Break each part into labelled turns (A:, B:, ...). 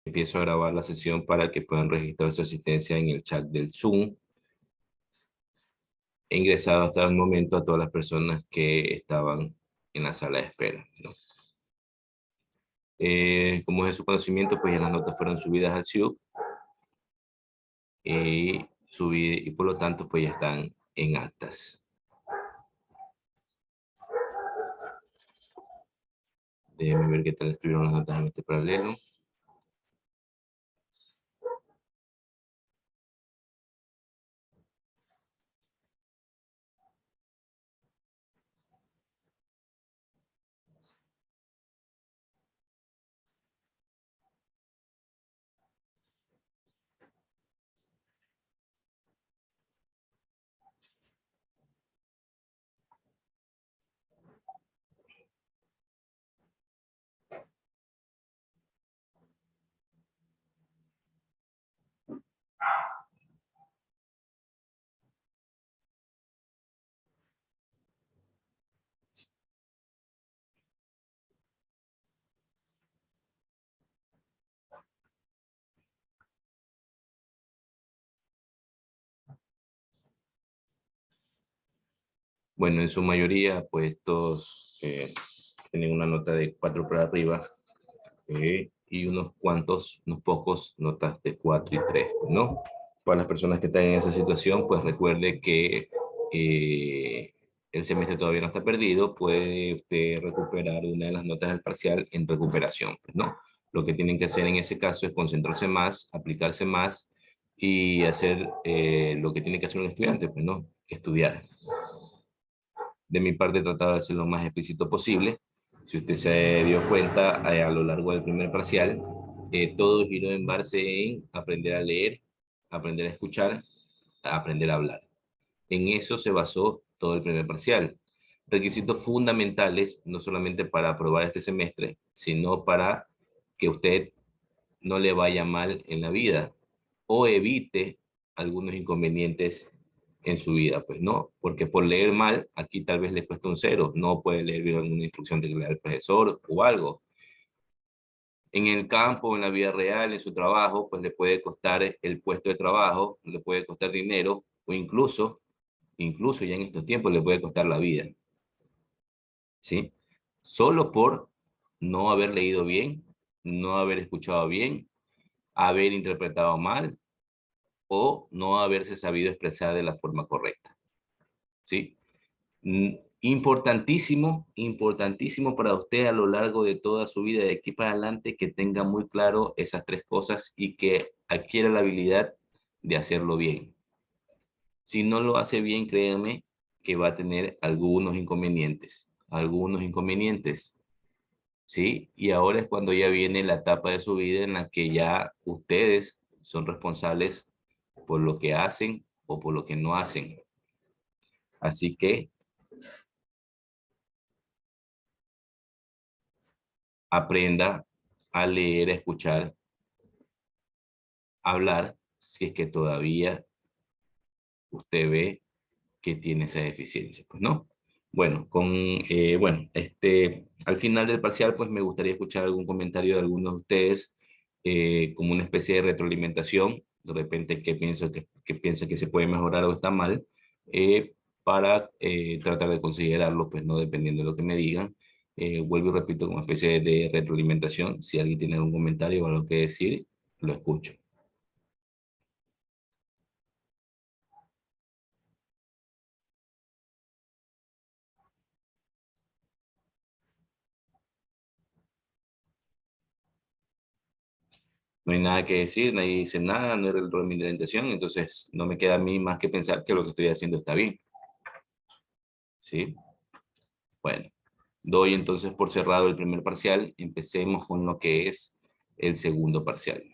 A: Empiezo a grabar la sesión para que puedan registrar su asistencia en el chat del Zoom. He ingresado hasta el momento a todas las personas que estaban en la sala de espera, ¿no? Como es de su conocimiento, pues ya las notas fueron subidas al SIUC y por lo tanto pues ya están en actas. Déjenme ver qué tal estuvieron las notas en este paralelo. Bueno, en su mayoría, pues todos tienen una nota de 4 para arriba y unos pocos notas de 4 y 3, ¿no? Para las personas que están en esa situación, pues recuerde que eh, el semestre todavía no está perdido, puede usted recuperar una de las notas del parcial en recuperación, pues, ¿no? Lo que tienen que hacer en ese caso es concentrarse más, aplicarse más y hacer lo que tiene que hacer un estudiante, pues, ¿no? Estudiar. De mi parte he tratado de ser lo más explícito posible. Si usted se dio cuenta a lo largo del primer parcial, todo giró en base en aprender a leer, aprender a escuchar, a aprender a hablar. En eso se basó todo el primer parcial. Requisitos fundamentales, no solamente para aprobar este semestre, sino para que usted no le vaya mal en la vida o evite algunos inconvenientes en su vida, pues no, porque por leer mal, aquí tal vez le cuesta un cero, no puede leer bien alguna instrucción que le da el profesor o algo. En el campo, en la vida real, en su trabajo, pues le puede costar el puesto de trabajo, le puede costar dinero o incluso ya en estos tiempos le puede costar la vida, ¿sí? Solo por no haber leído bien, no haber escuchado bien, haber interpretado mal o no haberse sabido expresar de la forma correcta, ¿sí? Importantísimo, importantísimo para usted a lo largo de toda su vida, de aquí para adelante, que tenga muy claro esas 3 cosas y que adquiera la habilidad de hacerlo bien. Si no lo hace bien, créame que va a tener algunos inconvenientes, ¿sí? Y ahora es cuando ya viene la etapa de su vida en la que ya ustedes son responsables por lo que hacen o por lo que no hacen. Así que aprenda a leer, a escuchar, a hablar, si es que todavía usted ve que tiene esa deficiencia, pues no. Bueno, al final del parcial, pues me gustaría escuchar algún comentario de algunos de ustedes, como una especie de retroalimentación, de repente qué piensa que se puede mejorar o está mal, para tratar de considerarlo, pues no dependiendo de lo que me digan. Vuelvo y repito, como una especie de retroalimentación, si alguien tiene algún comentario o algo que decir, lo escucho. No hay nada que decir, nadie dice nada, no era el rol de mi orientación, entonces no me queda a mí más que pensar que lo que estoy haciendo está bien, ¿sí? Bueno, doy entonces por cerrado el primer parcial, empecemos con lo que es el segundo parcial.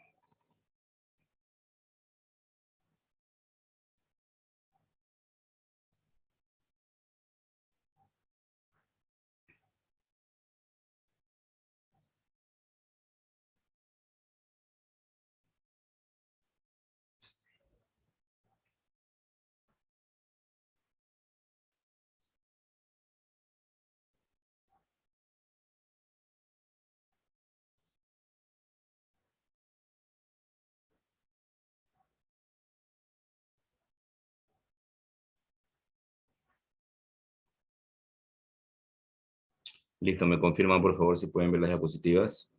A: Listo, me confirman por favor si pueden ver las diapositivas.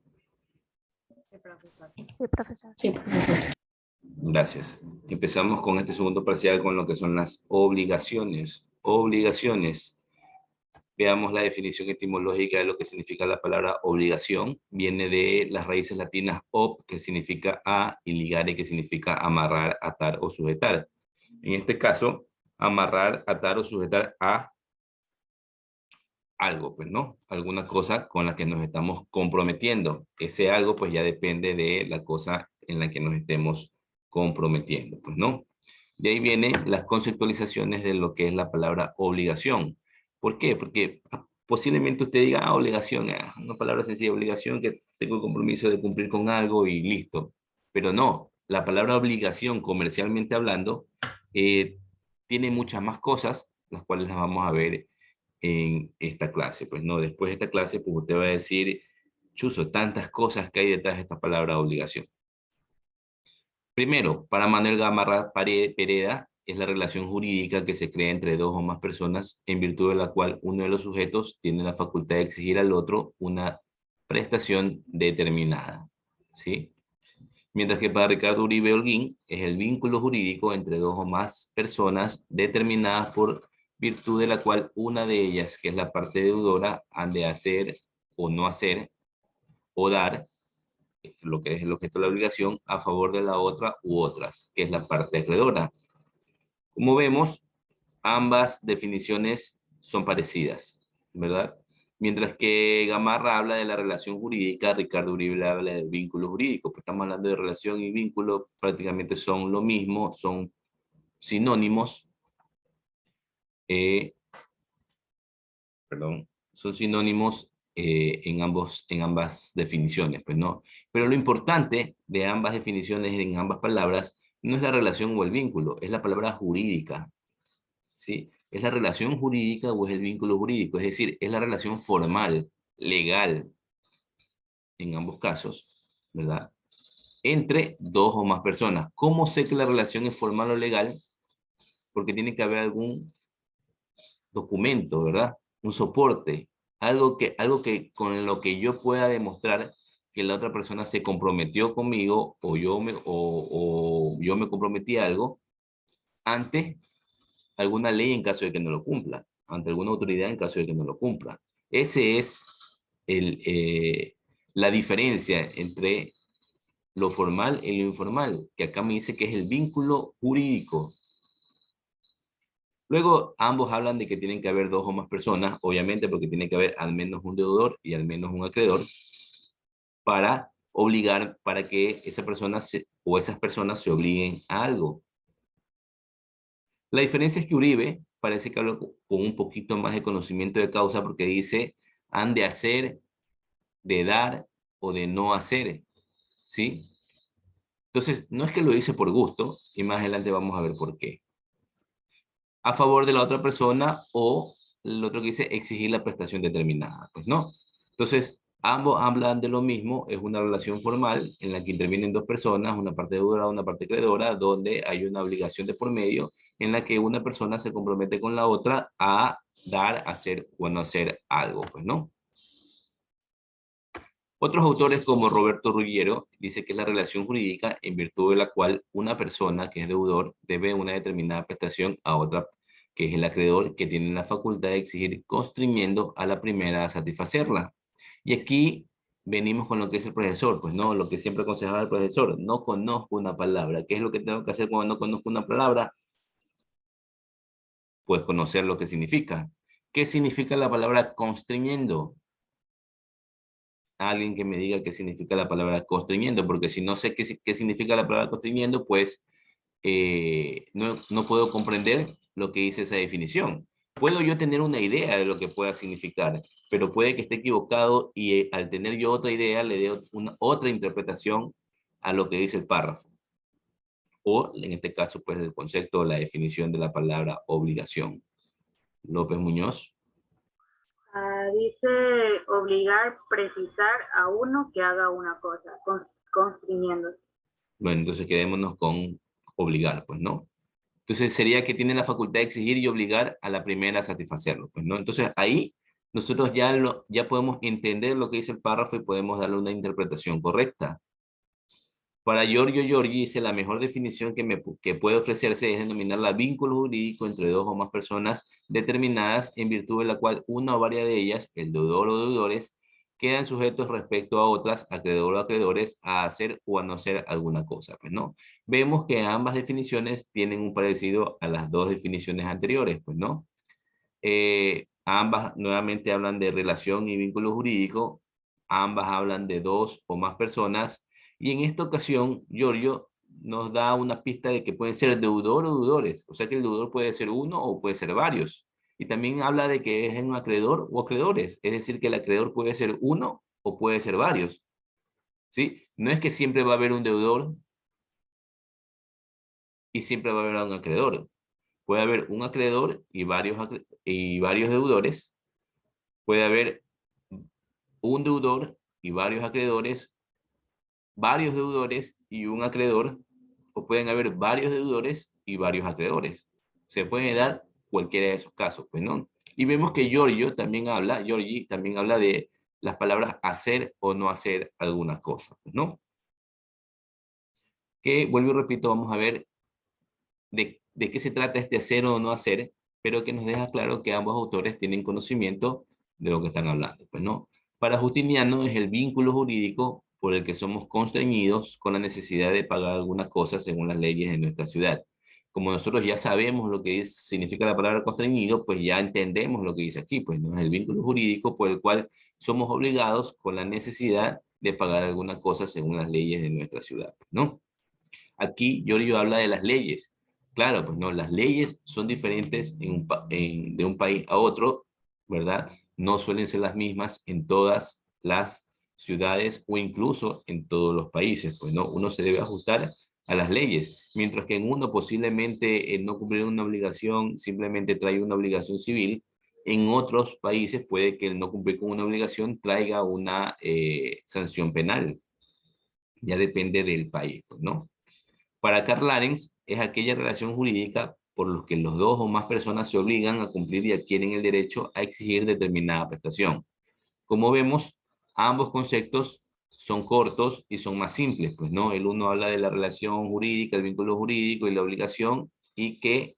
B: Sí, profesor.
C: Sí, profesor.
B: Sí, profesor.
A: Gracias. Empezamos con este segundo parcial con lo que son las obligaciones. Obligaciones. Veamos la definición etimológica de lo que significa la palabra obligación. Viene de las raíces latinas ob, que significa a, y ligare, que significa amarrar, atar o sujetar. En este caso, amarrar, atar o sujetar a algo, pues, ¿no? Alguna cosa con la que nos estamos comprometiendo. Ese algo, pues, ya depende de la cosa en la que nos estemos comprometiendo, pues, ¿no? De ahí vienen las conceptualizaciones de lo que es la palabra obligación. ¿Por qué? Porque posiblemente usted diga, obligación, una palabra sencilla, obligación, que tengo el compromiso de cumplir con algo y listo. Pero no, la palabra obligación, comercialmente hablando, eh, tiene muchas más cosas, las cuales las vamos a ver en esta clase. Pues no, después de esta clase, pues usted va a decir, chuzo, tantas cosas que hay detrás de esta palabra obligación. Primero, para Manuel Gamarra Pereda, es la relación jurídica que se crea entre dos o más personas en virtud de la cual uno de los sujetos tiene la facultad de exigir al otro una prestación determinada. ¿Sí? Mientras que para Ricardo Uribe Holguín es el vínculo jurídico entre dos o más personas determinadas por virtud de la cual una de ellas, que es la parte deudora, han de hacer o no hacer o dar lo que es el objeto de la obligación a favor de la otra u otras, que es la parte acreedora. Como vemos, ambas definiciones son parecidas, ¿verdad? Mientras que Gamarra habla de la relación jurídica, Ricardo Uribe habla del vínculo jurídico. Pues estamos hablando de relación y vínculo, prácticamente son lo mismo, son sinónimos, eh, perdón, son sinónimos en ambas definiciones, pues no. Pero lo importante de ambas definiciones en ambas palabras no es la relación o el vínculo, es la palabra jurídica, ¿sí? Es la relación jurídica o es el vínculo jurídico, es decir, es la relación formal, legal, en ambos casos, ¿verdad? Entre dos o más personas. ¿Cómo sé que la relación es formal o legal? Porque tiene que haber algún documento, ¿verdad? Un soporte, algo que con lo que yo pueda demostrar que la otra persona se comprometió conmigo o yo me comprometí a algo ante alguna ley en caso de que no lo cumpla, ante alguna autoridad en caso de que no lo cumpla. Ese es el, la diferencia entre lo formal y lo informal, que acá me dice que es el vínculo jurídico. Luego, ambos hablan de que tienen que haber dos o más personas, obviamente porque tiene que haber al menos un deudor y al menos un acreedor, para obligar, para que esa persona o esas personas se obliguen a algo. La diferencia es que Uribe parece que habla con un poquito más de conocimiento de causa porque dice han de hacer, de dar o de no hacer, ¿sí? Entonces, no es que lo dice por gusto, y más adelante vamos a ver por qué. A favor de la otra persona o el otro que dice exigir la prestación determinada, pues no. Entonces, ambos hablan de lo mismo, es una relación formal en la que intervienen dos personas, una parte deudora, una parte acreedora, donde hay una obligación de por medio en la que una persona se compromete con la otra a dar, hacer o no hacer algo, pues no. Otros autores como Roberto Ruggiero dice que es la relación jurídica en virtud de la cual una persona que es deudor debe una determinada prestación a otra que es el acreedor que tiene la facultad de exigir constrimiendo a la primera a satisfacerla. Y aquí venimos con lo que es el profesor, pues no, lo que siempre aconsejaba el profesor, no conozco una palabra. ¿Qué es lo que tengo que hacer cuando no conozco una palabra? Pues conocer lo que significa. ¿Qué significa la palabra constriñendo? Alguien que me diga qué significa la palabra constriñendo, porque si no sé qué significa la palabra constriñendo, pues no puedo comprender lo que dice esa definición. Puedo yo tener una idea de lo que pueda significar, pero puede que esté equivocado y al tener yo otra idea le dé otra interpretación a lo que dice el párrafo. O en este caso, pues el concepto o la definición de la palabra obligación. López Muñoz.
C: Dice obligar, precisar a uno que haga una cosa, constriñendo.
A: Bueno, entonces quedémonos con obligar, pues, ¿no? Entonces sería que tiene la facultad de exigir y obligar a la primera a satisfacerlo, pues, ¿no? Entonces ahí nosotros ya podemos entender lo que dice el párrafo y podemos darle una interpretación correcta. Para Giorgio Giorgi dice la mejor definición que puede ofrecerse es denominar vínculo jurídico entre dos o más personas determinadas en virtud de la cual una o varias de ellas, el deudor o deudores, quedan sujetos respecto a otras, acreedor o acreedores, a hacer o a no hacer alguna cosa. Pues, ¿no? Vemos que ambas definiciones tienen un parecido a las dos definiciones anteriores, pues, ¿no? Ambas nuevamente hablan de relación y vínculo jurídico, ambas hablan de dos o más personas, y en esta ocasión Giorgio nos da una pista de que pueden ser deudor o deudores, o sea que el deudor puede ser uno o puede ser varios, y también habla de que es un acreedor o acreedores, es decir que el acreedor puede ser uno o puede ser varios, ¿sí? No es que siempre va a haber un deudor y siempre va a haber un acreedor. Puede haber un acreedor y varios deudores. Puede haber un deudor y varios acreedores, varios deudores y un acreedor, o pueden haber varios deudores y varios acreedores. Se puede dar cualquiera de esos casos, pues, ¿no? Y vemos que Giorgi también habla de las palabras hacer o no hacer algunas cosas, ¿no? Que, vuelvo y repito, vamos a ver de qué se trata este hacer o no hacer, pero que nos deja claro que ambos autores tienen conocimiento de lo que están hablando, pues, ¿no? Para Justiniano es el vínculo jurídico por el que somos constreñidos con la necesidad de pagar algunas cosas según las leyes de nuestra ciudad. Como nosotros ya sabemos lo que significa la palabra constreñido, pues ya entendemos lo que dice aquí, pues, ¿no? Es el vínculo jurídico por el cual somos obligados con la necesidad de pagar algunas cosas según las leyes de nuestra ciudad, ¿no? Aquí Giorgio habla de las leyes. Claro, pues no, las leyes son diferentes de un país a otro, ¿verdad? No suelen ser las mismas en todas las ciudades o incluso en todos los países, pues no, uno se debe ajustar a las leyes, mientras que en uno posiblemente el no cumplir una obligación simplemente trae una obligación civil, en otros países puede que el no cumplir con una obligación traiga una sanción penal, ya depende del país, pues, ¿no? Para Karl Arens es aquella relación jurídica por la que los dos o más personas se obligan a cumplir y adquieren el derecho a exigir determinada prestación. Como vemos, ambos conceptos son cortos y son más simples, pues, ¿no? El uno habla de la relación jurídica, el vínculo jurídico y la obligación, y que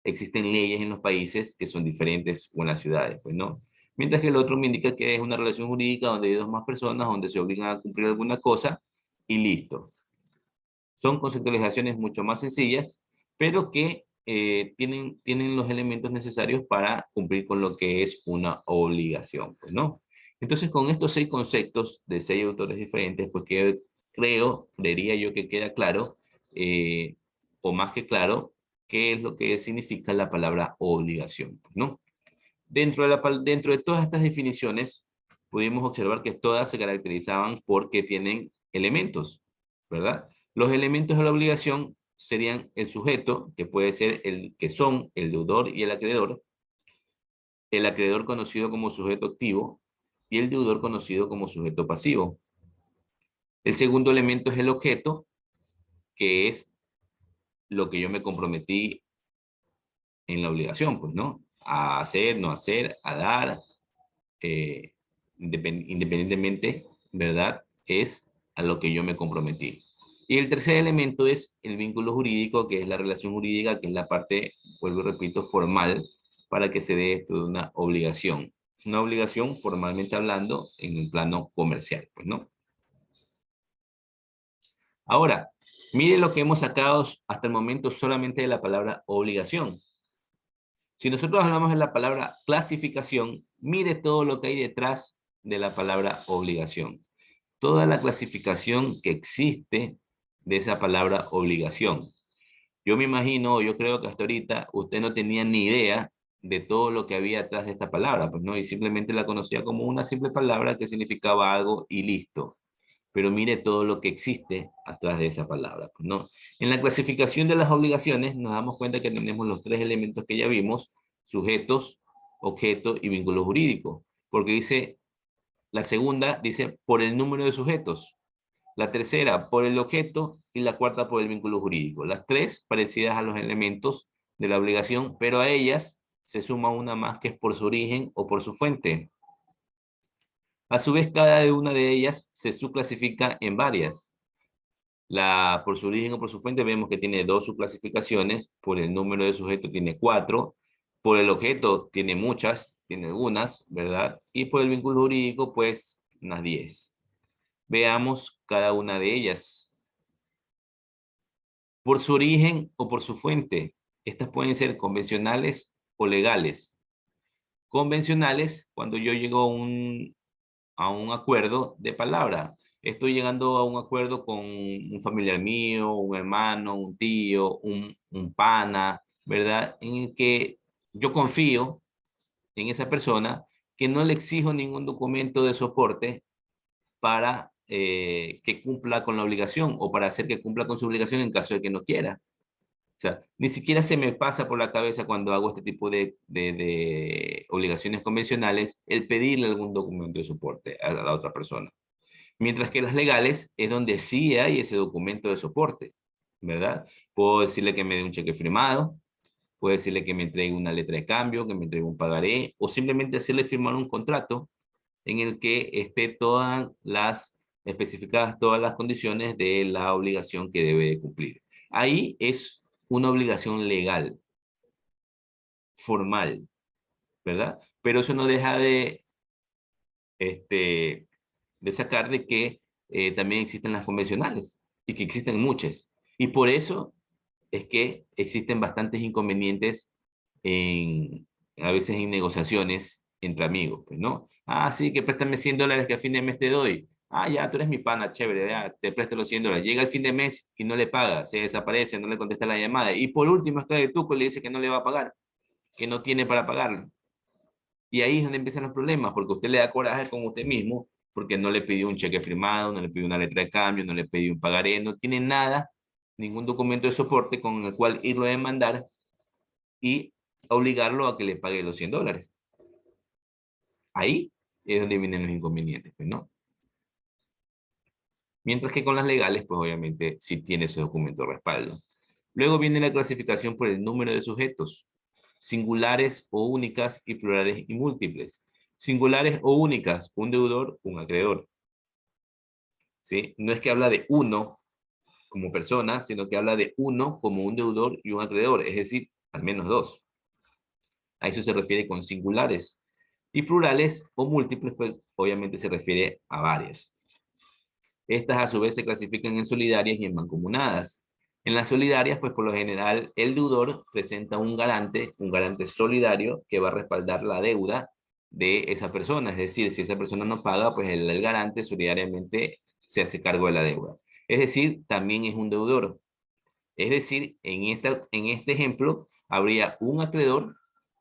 A: existen leyes en los países que son diferentes o en las ciudades, pues, ¿no? Mientras que el otro me indica que es una relación jurídica donde hay dos o más personas, donde se obligan a cumplir alguna cosa y listo. Son conceptualizaciones mucho más sencillas, pero que tienen los elementos necesarios para cumplir con lo que es una obligación, pues, ¿no? Entonces, con estos 6 conceptos de 6 autores diferentes, pues que creería yo que queda claro, o más que claro, qué es lo que significa la palabra obligación, pues, ¿no? Dentro de todas estas definiciones, pudimos observar que todas se caracterizaban porque tienen elementos, ¿verdad? Los elementos de la obligación serían el sujeto, que puede ser el deudor y el acreedor conocido como sujeto activo y el deudor conocido como sujeto pasivo. El segundo elemento es el objeto, que es lo que yo me comprometí en la obligación, pues, ¿no? A hacer, no hacer, a dar, independientemente, ¿verdad? Es a lo que yo me comprometí. Y el tercer elemento es el vínculo jurídico, que es la relación jurídica, que es la parte, vuelvo y repito, formal, para que se dé esto de una obligación. Una obligación, formalmente hablando, en el plano comercial, pues, ¿no? Ahora, mire lo que hemos sacado hasta el momento solamente de la palabra obligación. Si nosotros hablamos de la palabra clasificación, mire todo lo que hay detrás de la palabra obligación. Toda la clasificación que existe de esa palabra obligación. Yo me imagino, yo creo que hasta ahorita usted no tenía ni idea de todo lo que había detrás de esta palabra, pues, ¿no? Y simplemente la conocía como una simple palabra que significaba algo y listo. Pero mire todo lo que existe atrás de esa palabra, pues, ¿no? En la clasificación de las obligaciones nos damos cuenta que tenemos los 3 elementos que ya vimos: sujetos, objeto y vínculo jurídico. Porque dice, la segunda dice por el número de sujetos, la tercera por el objeto y la cuarta por el vínculo jurídico. Las 3 parecidas a los elementos de la obligación, pero a ellas se suma una más que es por su origen o por su fuente. A su vez, cada una de ellas se subclasifica en varias. La por su origen o por su fuente vemos que tiene 2 subclasificaciones, por el número de sujeto tiene 4, por el objeto tiene muchas, tiene algunas, ¿verdad? Y por el vínculo jurídico, pues, unas 10. Veamos cada una de ellas. Por su origen o por su fuente, estas pueden ser convencionales o legales. Convencionales, cuando yo llego a un acuerdo de palabra. Estoy llegando a un acuerdo con un familiar mío, un hermano, un tío, un pana, ¿verdad? En el que yo confío en esa persona, que no le exijo ningún documento de soporte para que cumpla con la obligación o para hacer que cumpla con su obligación en caso de que no quiera. O sea, ni siquiera se me pasa por la cabeza cuando hago este tipo de obligaciones convencionales el pedirle algún documento de soporte a la otra persona. Mientras que las legales es donde sí hay ese documento de soporte, ¿verdad? Puedo decirle que me dé un cheque firmado, puedo decirle que me entregue una letra de cambio, que me entregue un pagaré, o simplemente hacerle firmar un contrato en el que esté todas las especificadas todas las condiciones de la obligación que debe de cumplir. Ahí es una obligación legal, formal, ¿verdad? Pero eso no deja de sacar de que también existen las convencionales y que existen muchas. Y por eso es que existen bastantes inconvenientes a veces en negociaciones entre amigos, pues, ¿no? Ah, sí, que préstame $100 que a fin de mes te doy. Ah, ya, tú eres mi pana, chévere, ya, te presto los $100. Llega el fin de mes y no le paga, se desaparece, no le contesta la llamada. Y por último, es que de Tuco le dice que no le va a pagar, que no tiene para pagarlo. Y ahí es donde empiezan los problemas, porque usted le da coraje con usted mismo, porque no le pidió un cheque firmado, no le pidió una letra de cambio, no le pidió un pagaré, no tiene nada, ningún documento de soporte con el cual irlo a demandar y obligarlo a que le pague los $100. Ahí es donde vienen los inconvenientes, pues, ¿no? Mientras que con las legales, pues obviamente sí tiene ese documento de respaldo. Luego viene la clasificación por el número de sujetos, singulares o únicas y plurales y múltiples. Singulares o únicas, un deudor, un acreedor. ¿Sí? No es que habla de uno como persona, sino que habla de uno como un deudor y un acreedor, es decir, al menos 2. A eso se refiere con singulares. Y plurales o múltiples, pues obviamente se refiere a varias. Estas a su vez se clasifican en solidarias y en mancomunadas. En las solidarias, pues por lo general, el deudor presenta un garante solidario que va a respaldar la deuda de esa persona. Es decir, si esa persona no paga, pues el garante solidariamente se hace cargo de la deuda. Es decir, también es un deudor. Es decir, en este ejemplo, habría un acreedor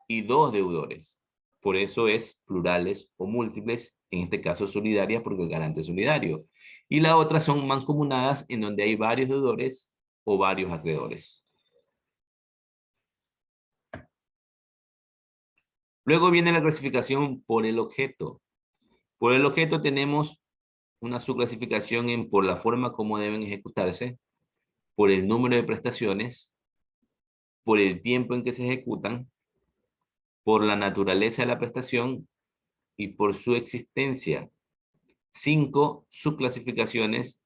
A: y 2 deudores. Por eso es plurales o múltiples, en este caso solidarias porque el garante es solidario. Y la otra son mancomunadas en donde hay varios deudores o varios acreedores. Luego viene la clasificación por el objeto. Por el objeto tenemos una subclasificación por la forma como deben ejecutarse, por el número de prestaciones, por el tiempo en que se ejecutan, por la naturaleza de la prestación y por su existencia. 5 subclasificaciones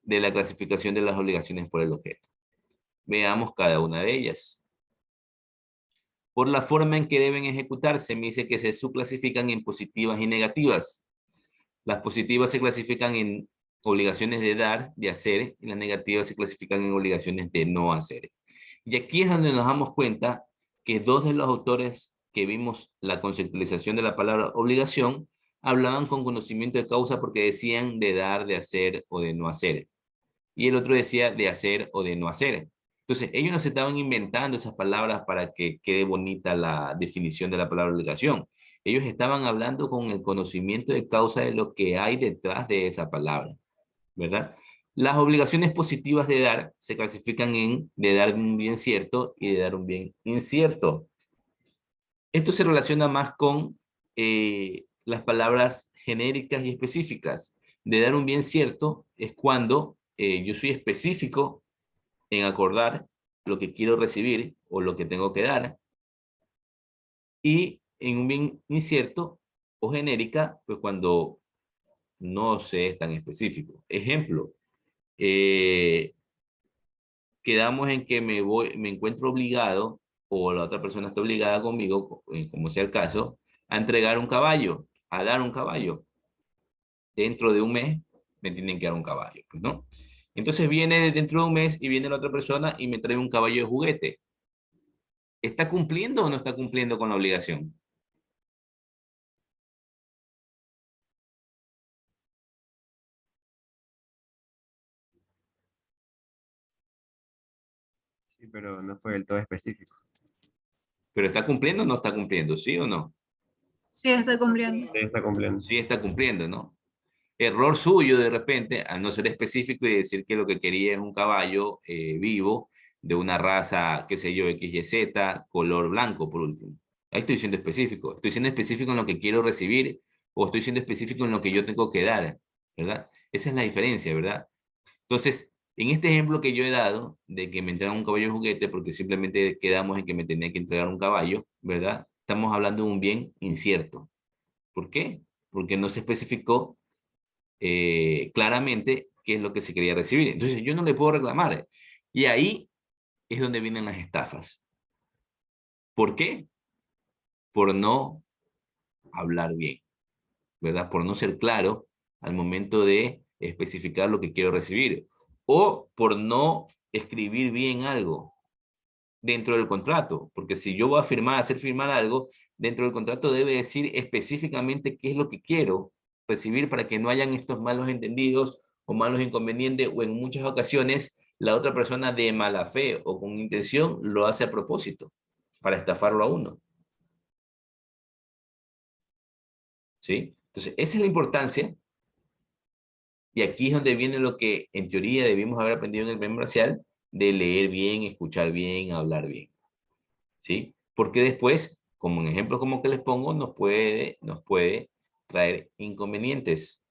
A: de la clasificación de las obligaciones por el objeto. Veamos cada una de ellas. Por la forma en que deben ejecutarse, me dice que se subclasifican en positivas y negativas. Las positivas se clasifican en obligaciones de dar, de hacer, y las negativas se clasifican en obligaciones de no hacer. Y aquí es donde nos damos cuenta que 2 de los autores que vimos la conceptualización de la palabra obligación hablaban con conocimiento de causa porque decían de dar, de hacer o de no hacer. Y el otro decía de hacer o de no hacer. Entonces, ellos no se estaban inventando esas palabras para que quede bonita la definición de la palabra obligación. Ellos estaban hablando con el conocimiento de causa de lo que hay detrás de esa palabra, ¿verdad? Las obligaciones positivas de dar se clasifican en de dar un bien cierto y de dar un bien incierto. Esto se relaciona más con las palabras genéricas y específicas. De dar un bien cierto es cuando yo soy específico en acordar lo que quiero recibir o lo que tengo que dar. Y en un bien incierto o genérica, pues cuando no se es tan específico. Ejemplo, eh, quedamos en que me encuentro obligado, o la otra persona está obligada conmigo, como sea el caso, a entregar un caballo, a dar un caballo. Dentro de un mes me tienen que dar un caballo, pues, ¿no? Entonces viene dentro de un mes y viene la otra persona y me trae un caballo de juguete. ¿Está cumpliendo o no está cumpliendo con la obligación?
D: Sí, pero no fue del todo específico.
A: ¿Pero está cumpliendo o no está cumpliendo? ¿Sí o no?
B: Sí, estoy cumpliendo.
D: Sí, está cumpliendo.
A: Sí está cumpliendo, ¿no? Error suyo de repente, al no ser específico y decir que lo que quería es un caballo vivo de una raza, qué sé yo, XYZ, color blanco por último. Ahí estoy siendo específico. Estoy siendo específico en lo que quiero recibir o estoy siendo específico en lo que yo tengo que dar, ¿verdad? Esa es la diferencia, ¿verdad? Entonces, en este ejemplo que yo he dado de que me entregan un caballo de juguete porque simplemente quedamos en que me tenía que entregar un caballo, ¿verdad? Estamos hablando de un bien incierto. ¿Por qué? Porque no se especificó claramente qué es lo que se quería recibir. Entonces yo no le puedo reclamar. Y ahí es donde vienen las estafas. ¿Por qué? Por no hablar bien, ¿verdad? Por no ser claro al momento de especificar lo que quiero recibir. O por no escribir bien algo dentro del contrato. Porque si yo voy a firmar, hacer firmar algo, dentro del contrato debe decir específicamente qué es lo que quiero recibir para que no hayan estos malos entendidos o malos inconvenientes o en muchas ocasiones la otra persona de mala fe o con intención lo hace a propósito para estafarlo a uno. ¿Sí? Entonces, esa es la importancia y aquí es donde viene lo que en teoría debimos haber aprendido en el plan racial de leer bien, escuchar bien, hablar bien. ¿Sí? Porque después, como en ejemplos como que les pongo, nos puede traer inconvenientes.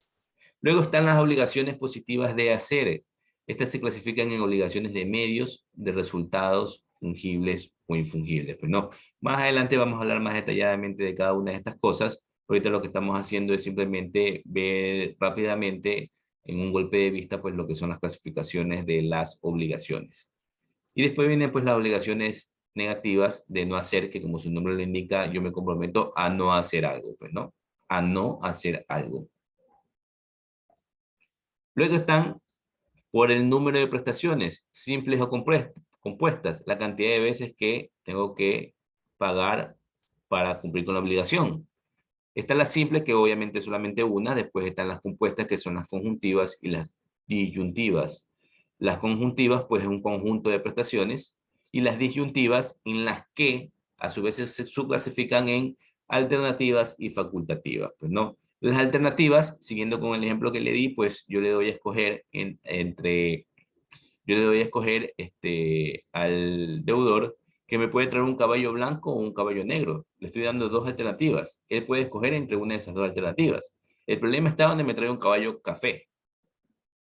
A: Luego están las obligaciones positivas de hacer. Estas se clasifican en obligaciones de medios, de resultados, fungibles o infungibles. Pues no, más adelante vamos a hablar más detalladamente de cada una de estas cosas. Ahorita lo que estamos haciendo es simplemente ver rápidamente en un golpe de vista pues lo que son las clasificaciones de las obligaciones. Y después vienen pues las obligaciones negativas de no hacer, que como su nombre lo indica, yo me comprometo a no hacer algo, pues, ¿no? A no hacer algo. Luego están por el número de prestaciones, simples o compuestas, la cantidad de veces que tengo que pagar para cumplir con la obligación. Están las simples, que obviamente solamente una, después están las compuestas, que son las conjuntivas y las disyuntivas. Las conjuntivas, pues, es un conjunto de prestaciones, y las disyuntivas, en las que a su vez se subclasifican en alternativas y facultativas. Pues no, las alternativas, siguiendo con el ejemplo que le di, pues yo le doy a escoger yo le doy a escoger al deudor que me puede traer un caballo blanco o un caballo negro. Le estoy dando dos alternativas. Él puede escoger entre una de esas dos alternativas. El problema está donde me trae un caballo café,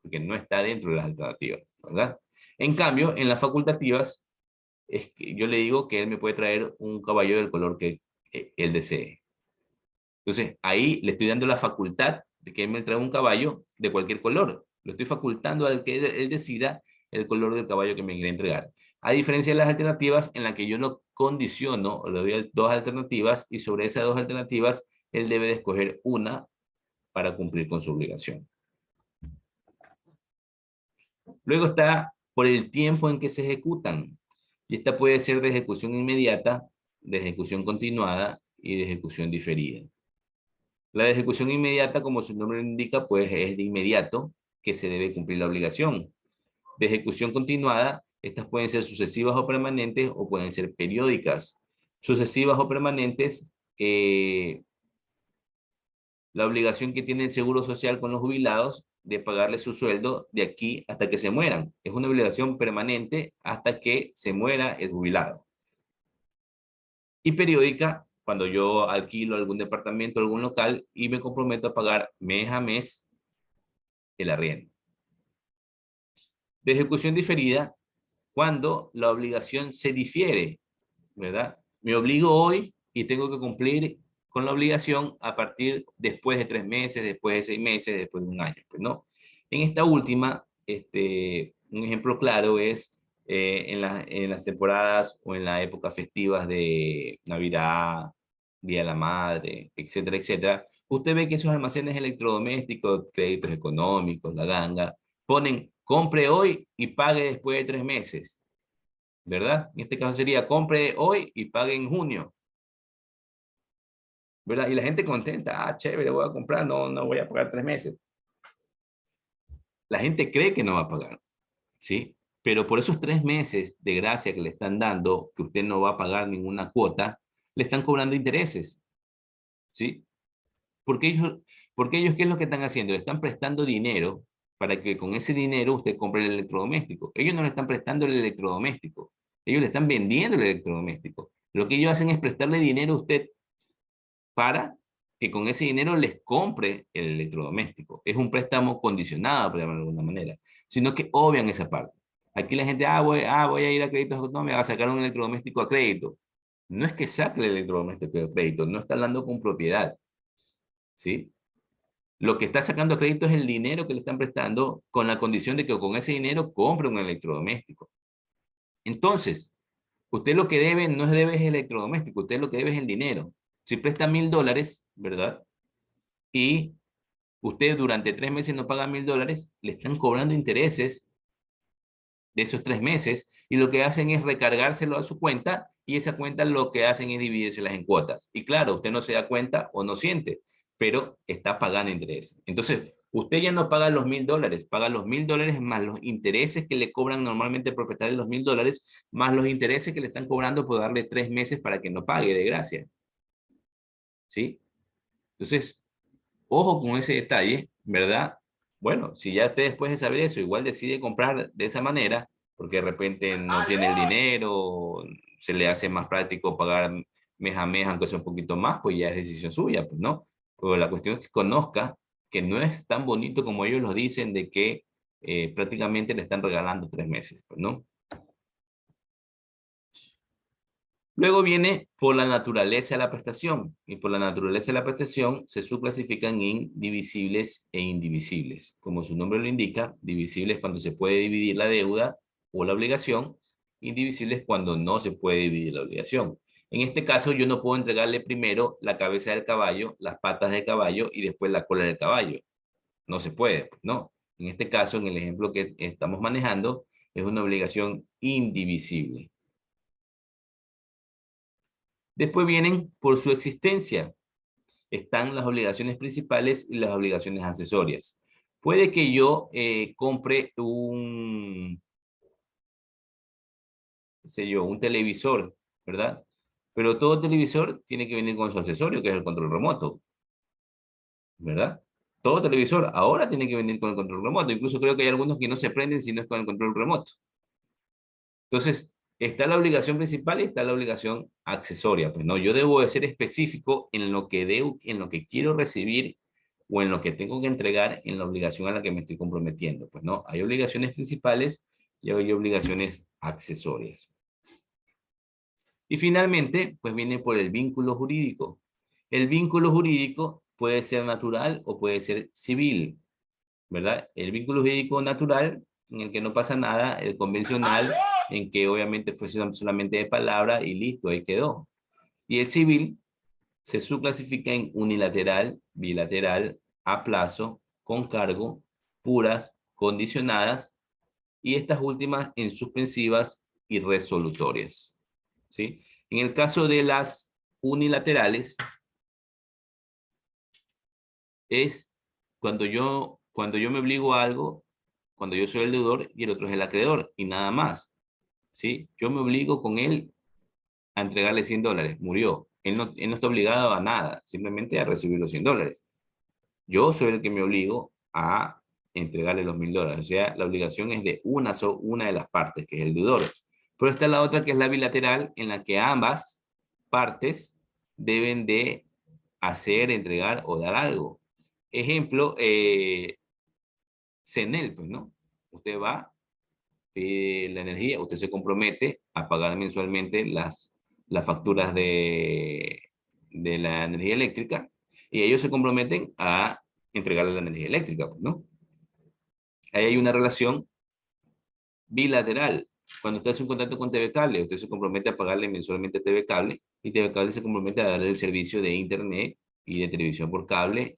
A: porque no está dentro de las alternativas, ¿verdad? En cambio, en las facultativas, es que yo le digo que él me puede traer un caballo del color que él desee. Entonces, ahí le estoy dando la facultad de que él me trae un caballo de cualquier color. Lo estoy facultando al que él decida el color del caballo que me quiere entregar. A diferencia de las alternativas en las que yo lo condiciono, o le doy dos alternativas, y sobre esas dos alternativas, él debe de escoger una para cumplir con su obligación. Luego está por el tiempo en que se ejecutan. Y esta puede ser de ejecución inmediata, de ejecución continuada y de ejecución diferida. La de ejecución inmediata, como su nombre indica, pues es de inmediato que se debe cumplir la obligación. De ejecución continuada, estas pueden ser sucesivas o permanentes o pueden ser periódicas. Sucesivas o permanentes, la obligación que tiene el Seguro Social con los jubilados de pagarle su sueldo de aquí hasta que se mueran. Es una obligación permanente hasta que se muera el jubilado. Y periódica, cuando yo alquilo algún departamento, algún local y me comprometo a pagar mes a mes el arriendo. De ejecución diferida, cuando la obligación se difiere, ¿verdad? Me obligo hoy y tengo que cumplir con la obligación a partir después de 3 meses, después de 6 meses, después de un año, pues, ¿no? En esta última, un ejemplo claro es en las temporadas o en las épocas festivas de Navidad, Día de la Madre, etcétera, etcétera. Usted ve que esos almacenes electrodomésticos, créditos económicos, la ganga, ponen compre hoy y pague después de 3 meses, ¿verdad? En este caso sería compre hoy y pague en junio, ¿verdad? Y la gente contenta, ah, chévere, voy a comprar, no voy a pagar 3 meses. La gente cree que no va a pagar, ¿sí? Pero por esos 3 meses de gracia que le están dando, que usted no va a pagar ninguna cuota, le están cobrando intereses, ¿sí? Porque ellos, ¿qué es lo que están haciendo? Le están prestando dinero para que con ese dinero usted compre el electrodoméstico. Ellos no le están prestando el electrodoméstico. Ellos le están vendiendo el electrodoméstico. Lo que ellos hacen es prestarle dinero a usted para que con ese dinero les compre el electrodoméstico. Es un préstamo condicionado, por llamarlo de alguna manera. Sino que obvian esa parte. Aquí la gente, voy a ir a créditos autónomos a sacar un electrodoméstico a crédito. No es que saque el electrodoméstico a crédito, no está hablando con propiedad, ¿sí? Lo que está sacando a crédito es el dinero que le están prestando con la condición de que con ese dinero compre un electrodoméstico. Entonces, usted lo que debe no es debe es el electrodoméstico, usted lo que debe es el dinero. Si presta $1000, ¿verdad? Y usted durante 3 meses no paga $1000, le están cobrando intereses de esos 3 meses y lo que hacen es recargárselo a su cuenta y esa cuenta lo que hacen es dividírselas en cuotas. Y claro, usted no se da cuenta o no siente, pero está pagando intereses. Entonces, usted ya no paga los $1000, paga los $1000 más los intereses que le cobran normalmente el propietario de los $1000, más los intereses que le están cobrando por darle 3 meses para que no pague de gracia. ¿Sí? Entonces, ojo con ese detalle, ¿verdad? Bueno, si ya usted después de saber eso, igual decide comprar de esa manera, porque de repente no tiene el dinero, se le hace más práctico pagar mes a mes, aunque sea un poquito más, pues ya es decisión suya, pues no. Pero la cuestión es que conozca que no es tan bonito como ellos lo dicen, de que prácticamente le están regalando 3 meses, pues no. Luego viene por la naturaleza de la prestación, y por la naturaleza de la prestación se subclasifican en divisibles e indivisibles. Como su nombre lo indica, divisibles cuando se puede dividir la deuda o la obligación, indivisibles cuando no se puede dividir la obligación. En este caso yo no puedo entregarle primero la cabeza del caballo, las patas del caballo y después la cola del caballo. No se puede, no. En este caso, en el ejemplo que estamos manejando, es una obligación indivisible. Después vienen por su existencia. Están las obligaciones principales y las obligaciones accesorias. Puede que yo compre un televisor, ¿verdad? Pero todo televisor tiene que venir con su accesorio, que es el control remoto, ¿verdad? Todo televisor ahora tiene que venir con el control remoto. Incluso creo que hay algunos que no se prenden si no es con el control remoto. Entonces, está la obligación principal y está la obligación accesoria. Pues no, yo debo de ser específico en lo que quiero recibir o en lo que tengo que entregar en la obligación a la que me estoy comprometiendo. Pues no, hay obligaciones principales y hay obligaciones accesorias. Y finalmente, pues viene por el vínculo jurídico. El vínculo jurídico puede ser natural o puede ser civil, ¿verdad? El vínculo jurídico natural, en el que no pasa nada, el convencional, en que obviamente fue solamente de palabra y listo, ahí quedó. Y el civil se subclasifica en unilateral, bilateral, a plazo, con cargo, puras, condicionadas, y estas últimas en suspensivas y resolutorias, ¿sí? En el caso de las unilaterales, es cuando yo me obligo a algo, cuando yo soy el deudor y el otro es el acreedor, y nada más, ¿sí? Yo me obligo con él a entregarle $100, murió. Él no está obligado a nada, simplemente a recibir los $100. Yo soy el que me obligo a entregarle los $1000, o sea, la obligación es de una de las partes, que es el deudor. Pero está la otra, que es la bilateral, en la que ambas partes deben de hacer, entregar o dar algo. Ejemplo, CENEL, pues, ¿no? Usted va, pide la energía, usted se compromete a pagar mensualmente las las facturas de la energía eléctrica y ellos se comprometen a entregarle la energía eléctrica, pues, ¿no? Ahí hay una relación bilateral. Cuando usted hace un contrato con TV Cable, usted se compromete a pagarle mensualmente a TV Cable y TV Cable se compromete a darle el servicio de internet y de televisión por cable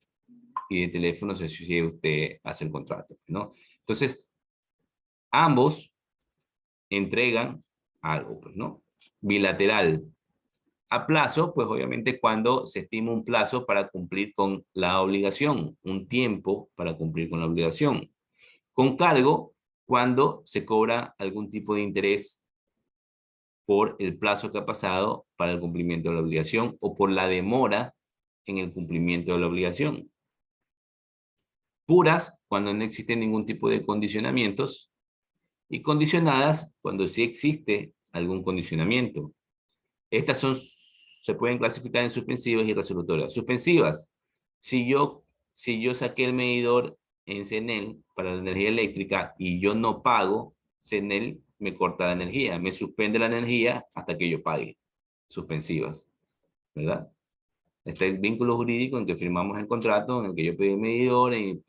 A: y de teléfono si usted hace el contrato, ¿no? Entonces, ambos entregan algo, pues, ¿no? Bilateral. A plazo, pues obviamente cuando se estima un plazo para cumplir con la obligación, un tiempo para cumplir con la obligación. Con cargo, cuando se cobra algún tipo de interés por el plazo que ha pasado para el cumplimiento de la obligación o por la demora en el cumplimiento de la obligación. Puras, cuando no existe ningún tipo de condicionamientos, y condicionadas, cuando sí existe algún condicionamiento. Estas se pueden clasificar en suspensivas y resolutorias. Suspensivas, si yo saqué el medidor en CENEL para la energía eléctrica y yo no pago, CENEL me corta la energía, me suspende la energía hasta que yo pague. Suspensivas, ¿verdad? Está el vínculo jurídico en que firmamos el contrato, en el que yo pedí el medidor, y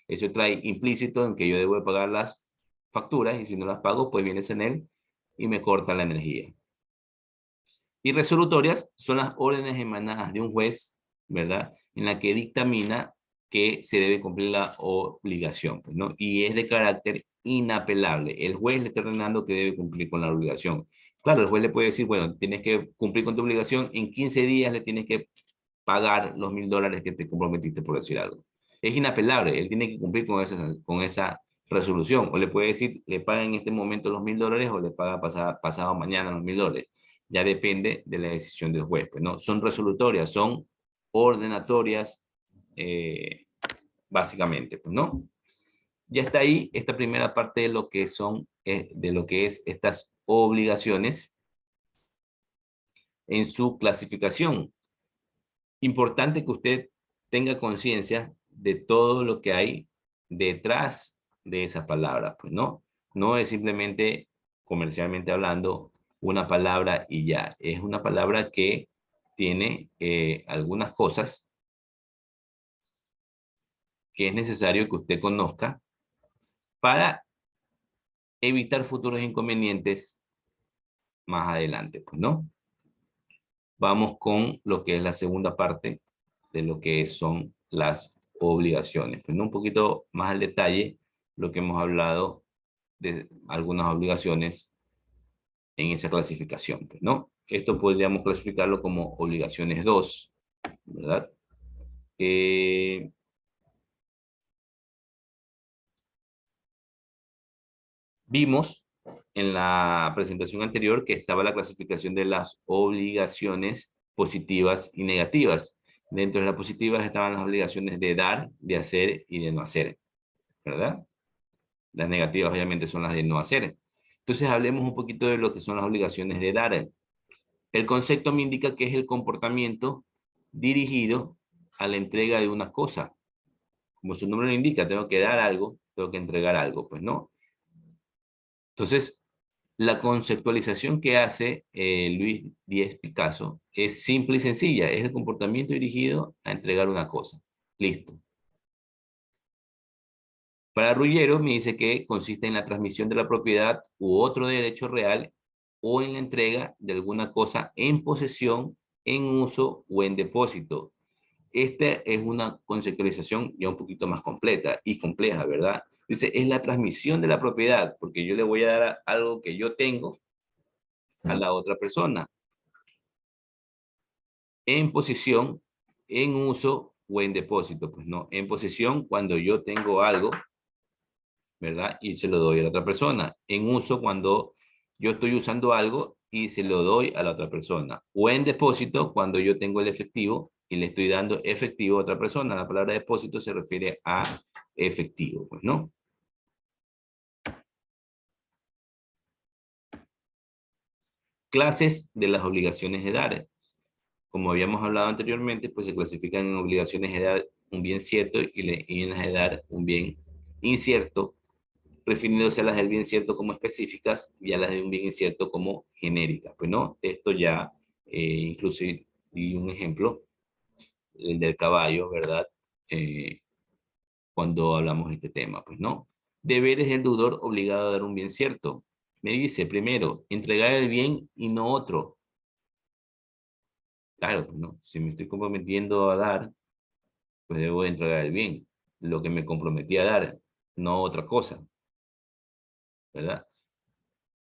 A: eso trae implícito en que yo debo de pagar las facturas y si no las pago, pues viene CENEL y me corta la energía. Y resolutorias son las órdenes emanadas de un juez, ¿verdad? En la que dictamina que se debe cumplir la obligación, pues, ¿no? Y es de carácter inapelable. El juez le está ordenando que debe cumplir con la obligación. Claro, el juez le puede decir, bueno, tienes que cumplir con tu obligación, en 15 días le tienes que pagar los $1000 que te comprometiste, por decir algo. Es inapelable, él tiene que cumplir con esa resolución. O le puede decir, le paga en este momento los $1000 o le paga pasado mañana los $1000. Ya depende de la decisión del juez, pues, ¿no? Son resolutorias, son ordenatorias, básicamente, pues, ¿no? Ya está ahí esta primera parte de lo que son, de lo que es estas obligaciones en su clasificación. Importante que usted tenga conciencia de todo lo que hay detrás de esa palabra, pues, ¿no? No es simplemente, comercialmente hablando, una palabra y ya. Es una palabra que tiene algunas cosas que es necesario que usted conozca para evitar futuros inconvenientes más adelante, pues, ¿no? Vamos con lo que es la segunda parte de lo que son las obligaciones. Pues, ¿no? Un poquito más al detalle lo que hemos hablado de algunas obligaciones en esa clasificación, pues, ¿no? Esto podríamos clasificarlo como obligaciones 2, ¿verdad? Vimos en la presentación anterior que estaba la clasificación de las obligaciones positivas y negativas. Dentro de las positivas estaban las obligaciones de dar, de hacer y de no hacer, ¿verdad? Las negativas obviamente son las de no hacer. Entonces hablemos un poquito de lo que son las obligaciones de dar. El concepto me indica que es el comportamiento dirigido a la entrega de una cosa. Como su nombre lo indica, tengo que dar algo, tengo que entregar algo, pues, ¿no? Entonces, la conceptualización que hace Luis Díez Picasso es simple y sencilla. Es el comportamiento dirigido a entregar una cosa. Listo. Para Ruggiero me dice que consiste en la transmisión de la propiedad u otro derecho real o en la entrega de alguna cosa en posesión, en uso o en depósito. Esta es una conceptualización ya un poquito más completa y compleja, ¿verdad? Dice, es la transmisión de la propiedad, porque yo le voy a dar algo que yo tengo a la otra persona. En posesión, en uso o en depósito. Pues no, en posesión cuando yo tengo algo, ¿verdad? Y se lo doy a la otra persona. En uso cuando yo estoy usando algo y se lo doy a la otra persona. O en depósito cuando yo tengo el efectivo y le estoy dando efectivo a otra persona. La palabra depósito se refiere a efectivo, pues, ¿no? Clases de las obligaciones de dar. Como habíamos hablado anteriormente, pues se clasifican en obligaciones de dar un bien cierto y en las de dar un bien incierto refiriéndose a las del bien cierto como específicas y a las de un bien incierto como genéricas. Pues no, esto ya, incluso di un ejemplo, el del caballo, ¿verdad? Cuando hablamos de este tema, pues no. Deber es el deudor obligado a dar un bien cierto. Me dice, primero, entregar el bien y no otro. Claro, pues no, si me estoy comprometiendo a dar, pues debo de entregar el bien, lo que me comprometí a dar, no otra cosa, ¿verdad?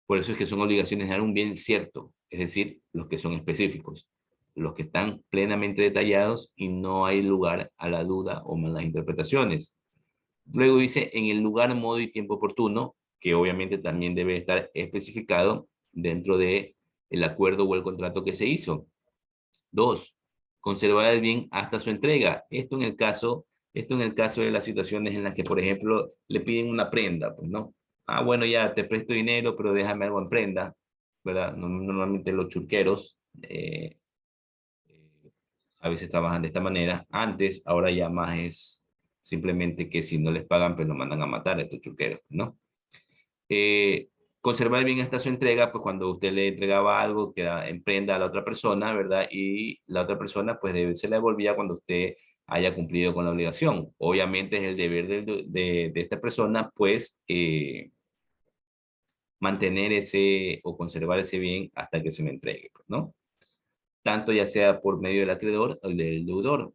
A: Por eso es que son obligaciones de dar un bien cierto, es decir, los que son específicos, los que están plenamente detallados y no hay lugar a la duda o malas interpretaciones. Luego dice, en el lugar, modo y tiempo oportuno, que obviamente también debe estar especificado dentro de el acuerdo o el contrato que se hizo. 2, conservar el bien hasta su entrega. Esto en el caso de las situaciones en las que, por ejemplo, le piden una prenda, pues no. Ah, bueno, ya te presto dinero, pero déjame algo en prenda, ¿verdad? Normalmente los churqueros a veces trabajan de esta manera. Antes, ahora ya más es simplemente que si no les pagan, pues lo mandan a matar a estos churqueros, ¿no? Eh, Conservar bien hasta su entrega, pues cuando usted le entregaba algo, queda en prenda a la otra persona, ¿verdad? Y la otra persona, pues se la devolvía cuando usted haya cumplido con la obligación. Obviamente es el deber de esta persona, pues, mantener ese o conservar ese bien hasta que se le entregue, pues, ¿no? Tanto ya sea por medio del acreedor o del deudor.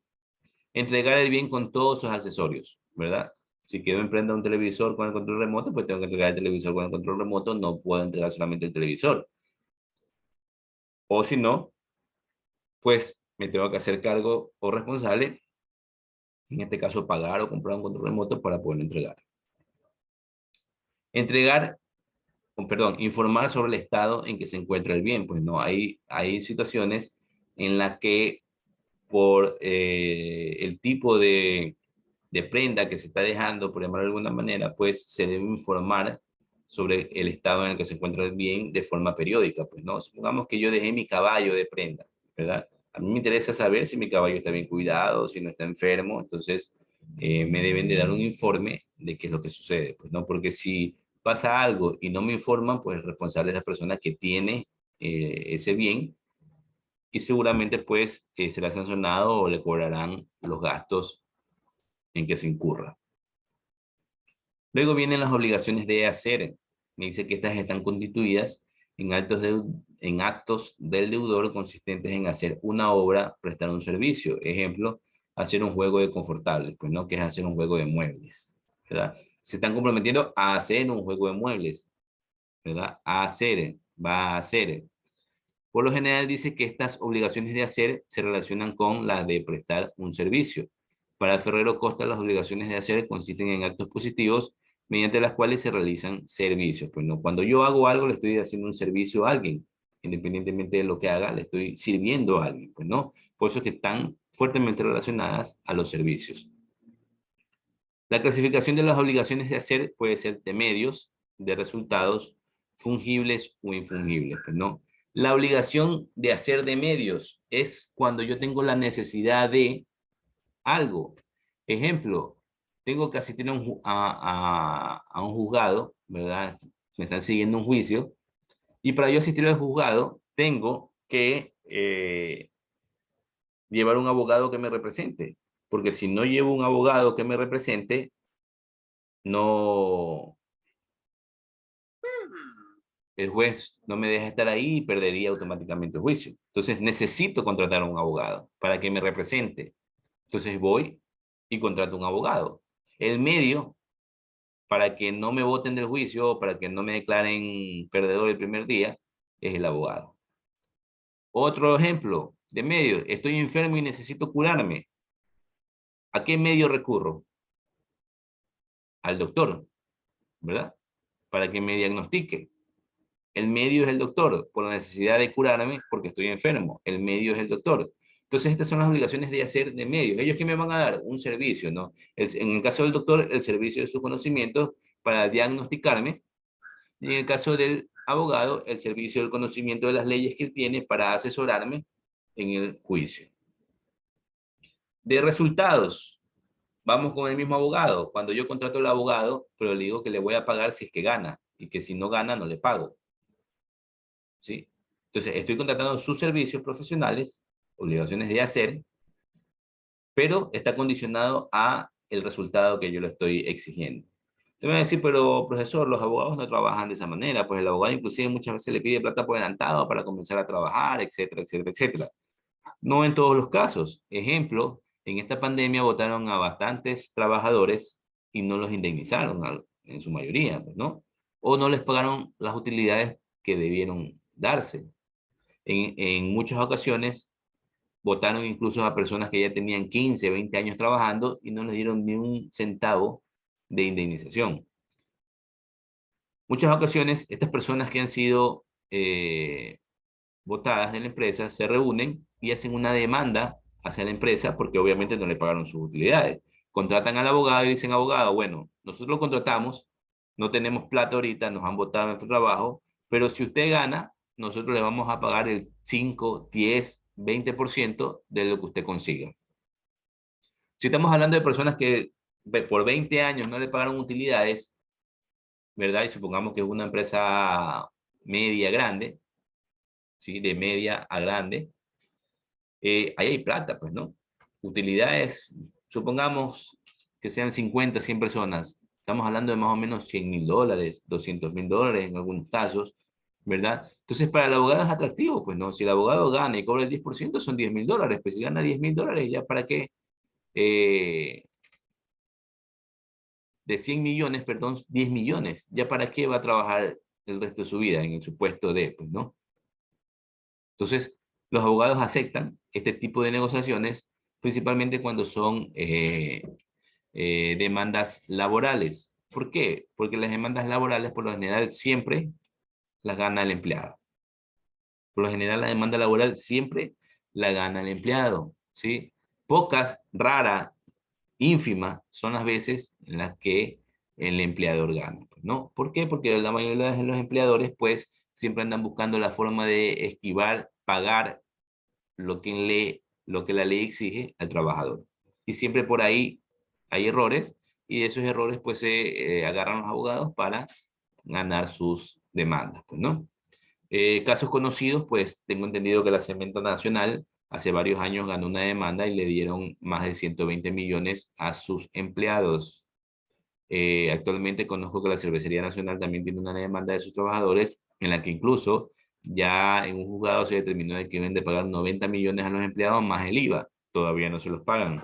A: Entregar el bien con todos sus accesorios, ¿verdad? Si quiero emprender un televisor con el control remoto, pues tengo que entregar el televisor con el control remoto, no puedo entregar solamente el televisor. O si no, pues me tengo que hacer cargo o responsable, en este caso pagar o comprar un control remoto para poder entregar. Entregar, perdón, informar sobre el estado en que se encuentra el bien. Pues no, hay situaciones en las que por el tipo de prenda que se está dejando, por llamarlo de alguna manera, pues se debe informar sobre el estado en el que se encuentra el bien de forma periódica. Pues no, supongamos que yo dejé mi caballo de prenda, ¿verdad? A mí me interesa saber si mi caballo está bien cuidado, si no está enfermo, entonces me deben de dar un informe de qué es lo que sucede, pues no, porque si pasa algo y no me informan, pues el responsable es la persona que tiene ese bien y seguramente pues será sancionado o le cobrarán los gastos en que se incurra. Luego vienen las obligaciones de hacer. Me dice que estas están constituidas en actos del deudor consistentes en hacer una obra, prestar un servicio. Ejemplo, hacer un juego de confortables, pues no, que es hacer un juego de muebles, ¿verdad? Se están comprometiendo a hacer un juego de muebles, ¿verdad? A hacer, va a hacer. Por lo general dice que estas obligaciones de hacer se relacionan con las de prestar un servicio. Para Ferrero Costa, las obligaciones de hacer consisten en actos positivos mediante las cuales se realizan servicios. Pues no, cuando yo hago algo, le estoy haciendo un servicio a alguien. Independientemente de lo que haga, le estoy sirviendo a alguien. Pues no, por eso es que están fuertemente relacionadas a los servicios. La clasificación de las obligaciones de hacer puede ser de medios, de resultados, fungibles o infungibles. Pues no. La obligación de hacer de medios es cuando yo tengo la necesidad de algo. Ejemplo, tengo que asistir a un juzgado, ¿verdad? Me están siguiendo un juicio. Y para yo asistir al juzgado, tengo que llevar un abogado que me represente. Porque si no llevo un abogado que me represente, no, el juez no me deja estar ahí y perdería automáticamente el juicio. Entonces necesito contratar a un abogado para que me represente. Entonces voy y contrato un abogado. El medio para que no me voten del juicio, para que no me declaren perdedor el primer día, es el abogado. Otro ejemplo de medio, estoy enfermo y necesito curarme. ¿A qué medio recurro? Al doctor, ¿verdad? Para que me diagnostique. El medio es el doctor, por la necesidad de curarme porque estoy enfermo. El medio es el doctor. Entonces, estas son las obligaciones de hacer de medios. ¿Ellos qué me van a dar? Un servicio, ¿no? En el caso del doctor, el servicio de sus conocimientos para diagnosticarme. Y en el caso del abogado, el servicio del conocimiento de las leyes que él tiene para asesorarme en el juicio. De resultados. vamos con el mismo abogado. Cuando yo contrato al abogado, pero le digo que le voy a pagar si es que gana, y que si no gana, no le pago. ¿Sí? Entonces, estoy contratando sus servicios profesionales, obligaciones de hacer, pero está condicionado a el resultado que yo le estoy exigiendo. Te voy a decir, pero profesor, los abogados no trabajan de esa manera, pues el abogado inclusive muchas veces le pide plata por adelantado para comenzar a trabajar, etcétera, etcétera, etcétera. No en todos los casos. Ejemplo, en esta pandemia votaron a bastantes trabajadores y no los indemnizaron en su mayoría, pues, ¿no? O no les pagaron las utilidades que debieron darse. En muchas ocasiones votaron incluso a personas que ya tenían 15, 20 años trabajando y no les dieron ni un centavo de indemnización. Muchas ocasiones, estas personas que han sido votadas de la empresa se reúnen y hacen una demanda hacia la empresa porque obviamente no le pagaron sus utilidades. Contratan al abogado y dicen, abogado, bueno, nosotros lo contratamos, no tenemos plata ahorita, nos han votado en nuestro trabajo, pero si usted gana, nosotros le vamos a pagar el 5, 10, 20% de lo que usted consiga. Si estamos hablando de personas que por 20 años no le pagaron utilidades, ¿verdad? Y supongamos que es una empresa media grande, ¿sí? De media a grande, ahí hay plata, pues, ¿no? Utilidades, supongamos que sean 50, 100 personas, estamos hablando de más o menos $100,000, $200,000 en algunos casos, ¿verdad? Entonces, para el abogado es atractivo, pues, ¿no? Si el abogado gana y cobra el 10%, son $10,000, pues si gana $10,000, ¿ya para qué? De 100 millones, perdón, 10 millones, ¿ya para qué va a trabajar el resto de su vida en el supuesto de, pues, ¿no? Entonces, los abogados aceptan este tipo de negociaciones, principalmente cuando son demandas laborales. ¿Por qué? Porque las demandas laborales, por lo general, siempre las gana el empleado. Por lo general, la demanda laboral siempre la gana el empleado, ¿sí? Pocas, raras, ínfimas son las veces en las que el empleador gana, ¿no? ¿Por qué? Porque la mayoría de los empleadores, pues, siempre andan buscando la forma de esquivar, pagar lo que la ley exige al trabajador. Y siempre por ahí hay errores, y de esos errores, pues, se agarran los abogados para ganar sus demandas, pues, ¿no? Casos conocidos, pues, tengo entendido que la Cemento Nacional hace varios años ganó una demanda y le dieron más de 120 millones a sus empleados. Actualmente conozco que la Cervecería Nacional también tiene una demanda de sus trabajadores en la que incluso ya en un juzgado se determinó de que deben de pagar 90 millones a los empleados más el IVA. Todavía no se los pagan.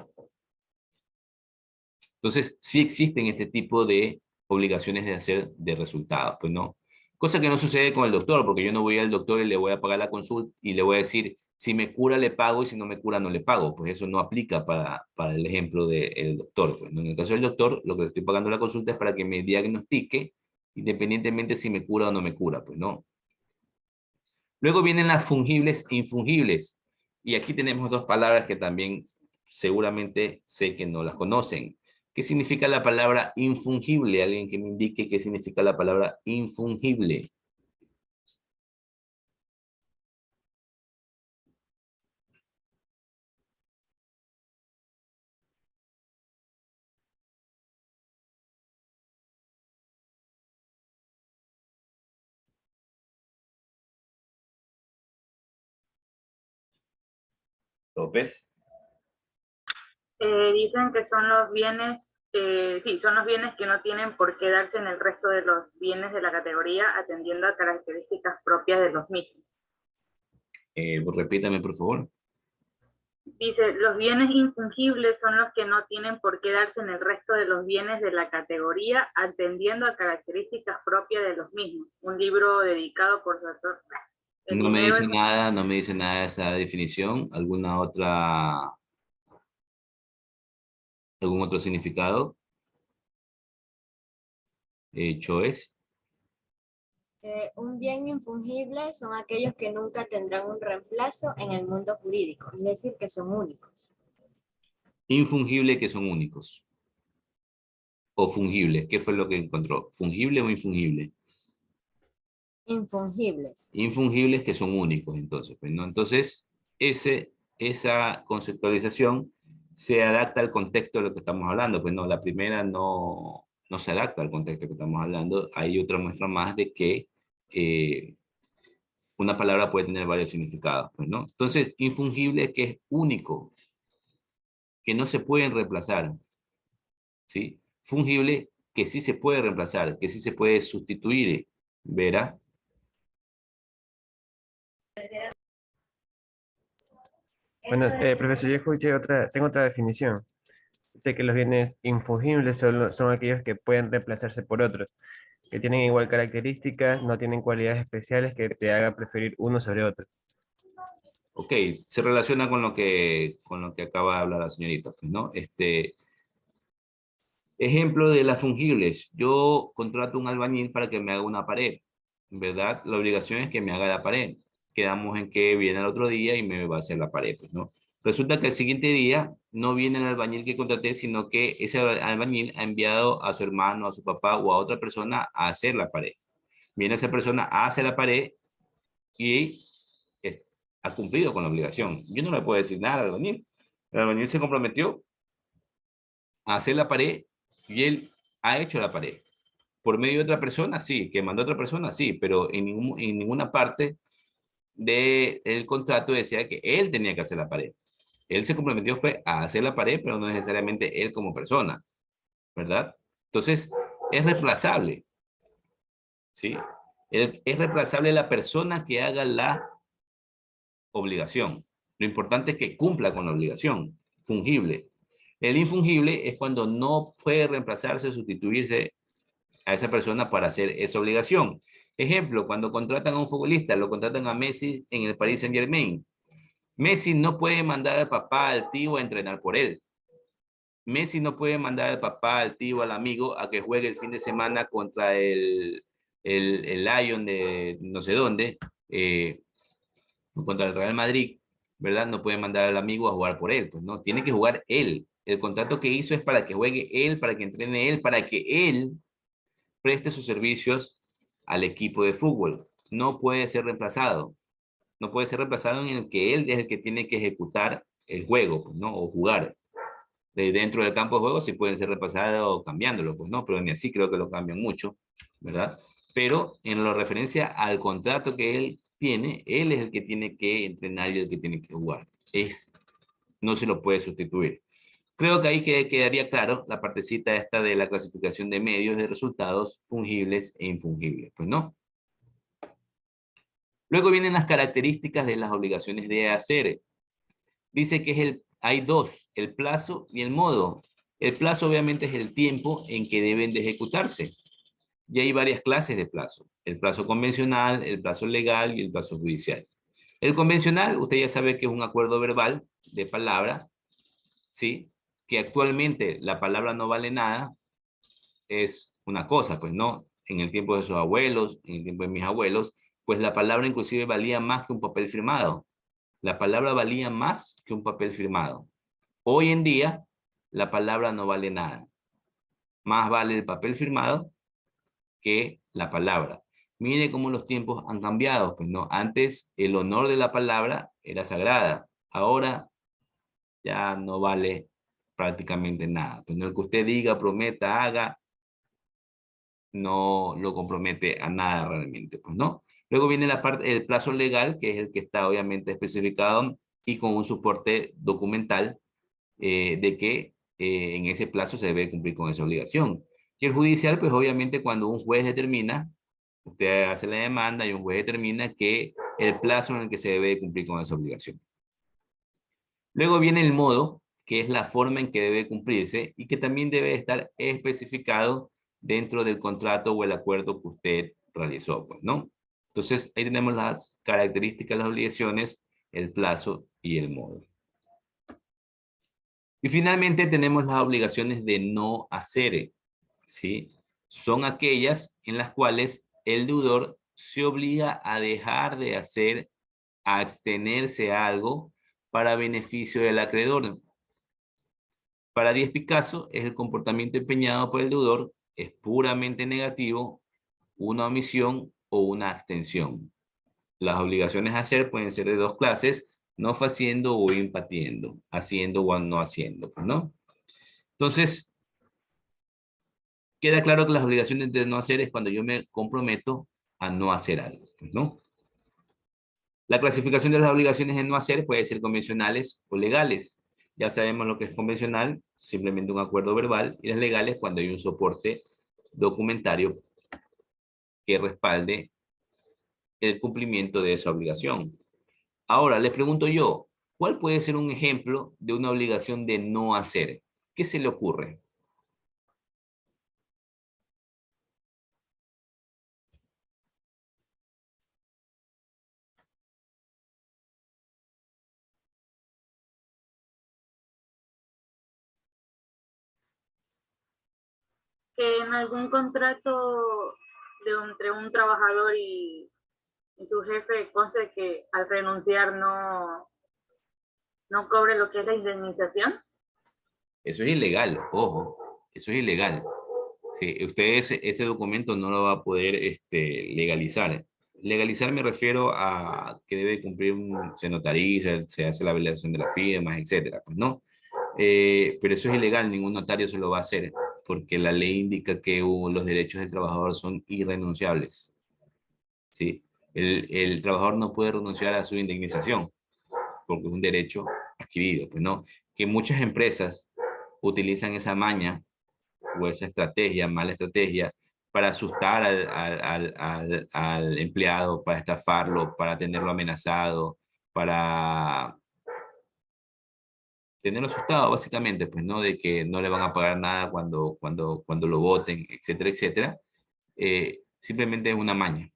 A: Entonces, sí existen este tipo de obligaciones de hacer de resultados, pues, ¿no? Cosa que no sucede con el doctor, porque yo no voy al doctor y le voy a pagar la consulta y le voy a decir, si me cura le pago y si no me cura no le pago. Pues eso no aplica para el ejemplo del doctor. Pues, ¿no? En el caso del doctor, lo que le estoy pagando la consulta es para que me diagnostique, independientemente si me cura o no me cura, pues, ¿no? Luego vienen las fungibles e infungibles. Y aquí tenemos dos palabras que también seguramente sé que no las conocen. ¿Qué significa la palabra infungible? Alguien que me indique qué significa la palabra infungible. López.
C: Dicen que son los bienes, sí, son los bienes que no tienen por qué darse en el resto de los bienes de la categoría, atendiendo a características propias de los mismos.
A: Repítame, por favor.
C: Dice, los bienes infungibles son los que no tienen por qué darse en el resto de los bienes de la categoría, atendiendo a características propias de los mismos. Un libro dedicado por su autor.
A: No me dice nada, no me dice nada de esa definición. ¿Algún otro significado? Choice.
E: Un bien infungible son aquellos que nunca tendrán un reemplazo en el mundo jurídico, es decir, que son únicos.
A: Infungible, que son únicos. O fungible, ¿qué fue lo que encontró? ¿Fungible o infungible?
E: Infungibles.
A: Infungibles, que son únicos, entonces, pues, ¿no? Entonces, esa conceptualización se adapta al contexto de lo que estamos hablando. Pues no, la primera no se adapta al contexto que estamos hablando. Hay otra muestra más de que una palabra puede tener varios significados, pues, ¿no? Entonces, infungible es que es único, que no se pueden reemplazar, ¿sí? Fungible, que sí se puede reemplazar, que sí se puede sustituir, ¿verá?
D: Bueno, profesor, yo escuché tengo otra definición. Dice que los bienes infungibles son aquellos que pueden reemplazarse por otros, que tienen igual características, no tienen cualidades especiales que te hagan preferir uno sobre otro.
A: Ok, se relaciona con lo que acaba de hablar la señorita, pues, ¿no? Ejemplo de las fungibles. Yo contrato un albañil para que me haga una pared, ¿verdad? La obligación es que me haga la pared. Quedamos en que viene el otro día y me va a hacer la pared, pues, ¿no? Resulta que el siguiente día no viene el albañil que contraté, sino que ese albañil ha enviado a su hermano, a su papá o a otra persona a hacer la pared. Viene esa persona, hace la pared y ha cumplido con la obligación. Yo no le puedo decir nada al albañil. El albañil se comprometió a hacer la pared y él ha hecho la pared. Por medio de otra persona, sí, que mandó a otra persona, sí, pero en ninguna parte del contrato decía que él tenía que hacer la pared. Él se comprometió fue a hacer la pared, pero no necesariamente él como persona, ¿verdad? Entonces, es reemplazable, ¿sí? Es reemplazable la persona que haga la obligación. Lo importante es que cumpla con la obligación, fungible. El infungible es cuando no puede reemplazarse o sustituirse a esa persona para hacer esa obligación. Ejemplo, cuando contratan a un futbolista, lo contratan a Messi en el Paris Saint-Germain. Messi no puede mandar al papá, al tío a entrenar por él. Messi no puede mandar al papá, al tío, al amigo a que juegue el fin de semana contra el Lion de no sé dónde, contra el Real Madrid, ¿verdad? No puede mandar al amigo a jugar por él, pues no, tiene que jugar él. El contrato que hizo es para que juegue él, para que entrene él, para que él preste sus servicios al equipo de fútbol. No puede ser reemplazado. No puede ser reemplazado en el que él es el que tiene que ejecutar el juego, pues, ¿no? O jugar. Dentro del campo de juego sí pueden ser reemplazados cambiándolo, pues no, pero ni así creo que lo cambian mucho, ¿verdad? Pero en lo referencia al contrato que él tiene, él es el que tiene que entrenar y el que tiene que jugar. No se lo puede sustituir. Creo que ahí quedaría claro la partecita esta de la clasificación de medios de resultados fungibles e infungibles, pues no. Luego vienen las características de las obligaciones de hacer. Dice que hay dos, el plazo y el modo. El plazo obviamente es el tiempo en que deben de ejecutarse. Y hay varias clases de plazo. El plazo convencional, el plazo legal y el plazo judicial. El convencional, usted ya sabe que es un acuerdo verbal de palabra, ¿sí? Que actualmente la palabra no vale nada, es una cosa, pues no. En el tiempo de sus abuelos, en el tiempo de mis abuelos, pues la palabra inclusive valía más que un papel firmado. La palabra valía más que un papel firmado. Hoy en día, la palabra no vale nada. Más vale el papel firmado que la palabra. Mire cómo los tiempos han cambiado. Pues no, antes el honor de la palabra era sagrada. Ahora ya no vale prácticamente nada. Pues no, el que usted diga, prometa, haga, no lo compromete a nada realmente, pues no. Luego viene la parte, el plazo legal, que es el que está obviamente especificado y con un soporte documental de que en ese plazo se debe cumplir con esa obligación. Y el judicial, pues obviamente cuando un juez determina, usted hace la demanda y un juez determina que el plazo en el que se debe cumplir con esa obligación. Luego viene el modo, que es la forma en que debe cumplirse y que también debe estar especificado dentro del contrato o el acuerdo que usted realizó, pues, ¿no? Entonces, ahí tenemos las características, las obligaciones, el plazo y el modo. Y finalmente tenemos las obligaciones de no hacer, ¿sí? Son aquellas en las cuales el deudor se obliga a dejar de hacer, a abstenerse a algo para beneficio del acreedor. Para Díaz Picasso, es el comportamiento empeñado por el deudor, es puramente negativo, una omisión o una abstención. Las obligaciones a hacer pueden ser de dos clases, no faciendo o impatiendo, haciendo o no haciendo, pues, ¿no? Entonces, queda claro que las obligaciones de no hacer es cuando yo me comprometo a no hacer algo, pues, ¿no? La clasificación de las obligaciones de no hacer puede ser convencionales o legales. Ya sabemos lo que es convencional, simplemente un acuerdo verbal, y las legales cuando hay un soporte documentario que respalde el cumplimiento de esa obligación. Ahora, les pregunto yo, ¿cuál puede ser un ejemplo de una obligación de no hacer? ¿Qué se le ocurre?
C: Que en algún contrato entre un trabajador y su jefe conste que al renunciar no cobre lo que es la indemnización.
A: Eso es ilegal, ojo, eso es ilegal. Sí, usted ese documento no lo va a poder legalizar. Legalizar me refiero a que debe cumplir, se notariza, se hace la validación de las firmas, etcétera, pues no. Pero eso es ilegal, ningún notario se lo va a hacer, porque la ley indica que los derechos del trabajador son irrenunciables. ¿Sí? El trabajador no puede renunciar a su indemnización, porque es un derecho adquirido, pues no. Que muchas empresas utilizan esa maña o esa estrategia, mala estrategia, para asustar al empleado, para estafarlo, para tenerlo amenazado, para tenerlo asustado, básicamente, pues, ¿no? De que no le van a pagar nada cuando lo voten, etcétera, etcétera. Simplemente es una maña,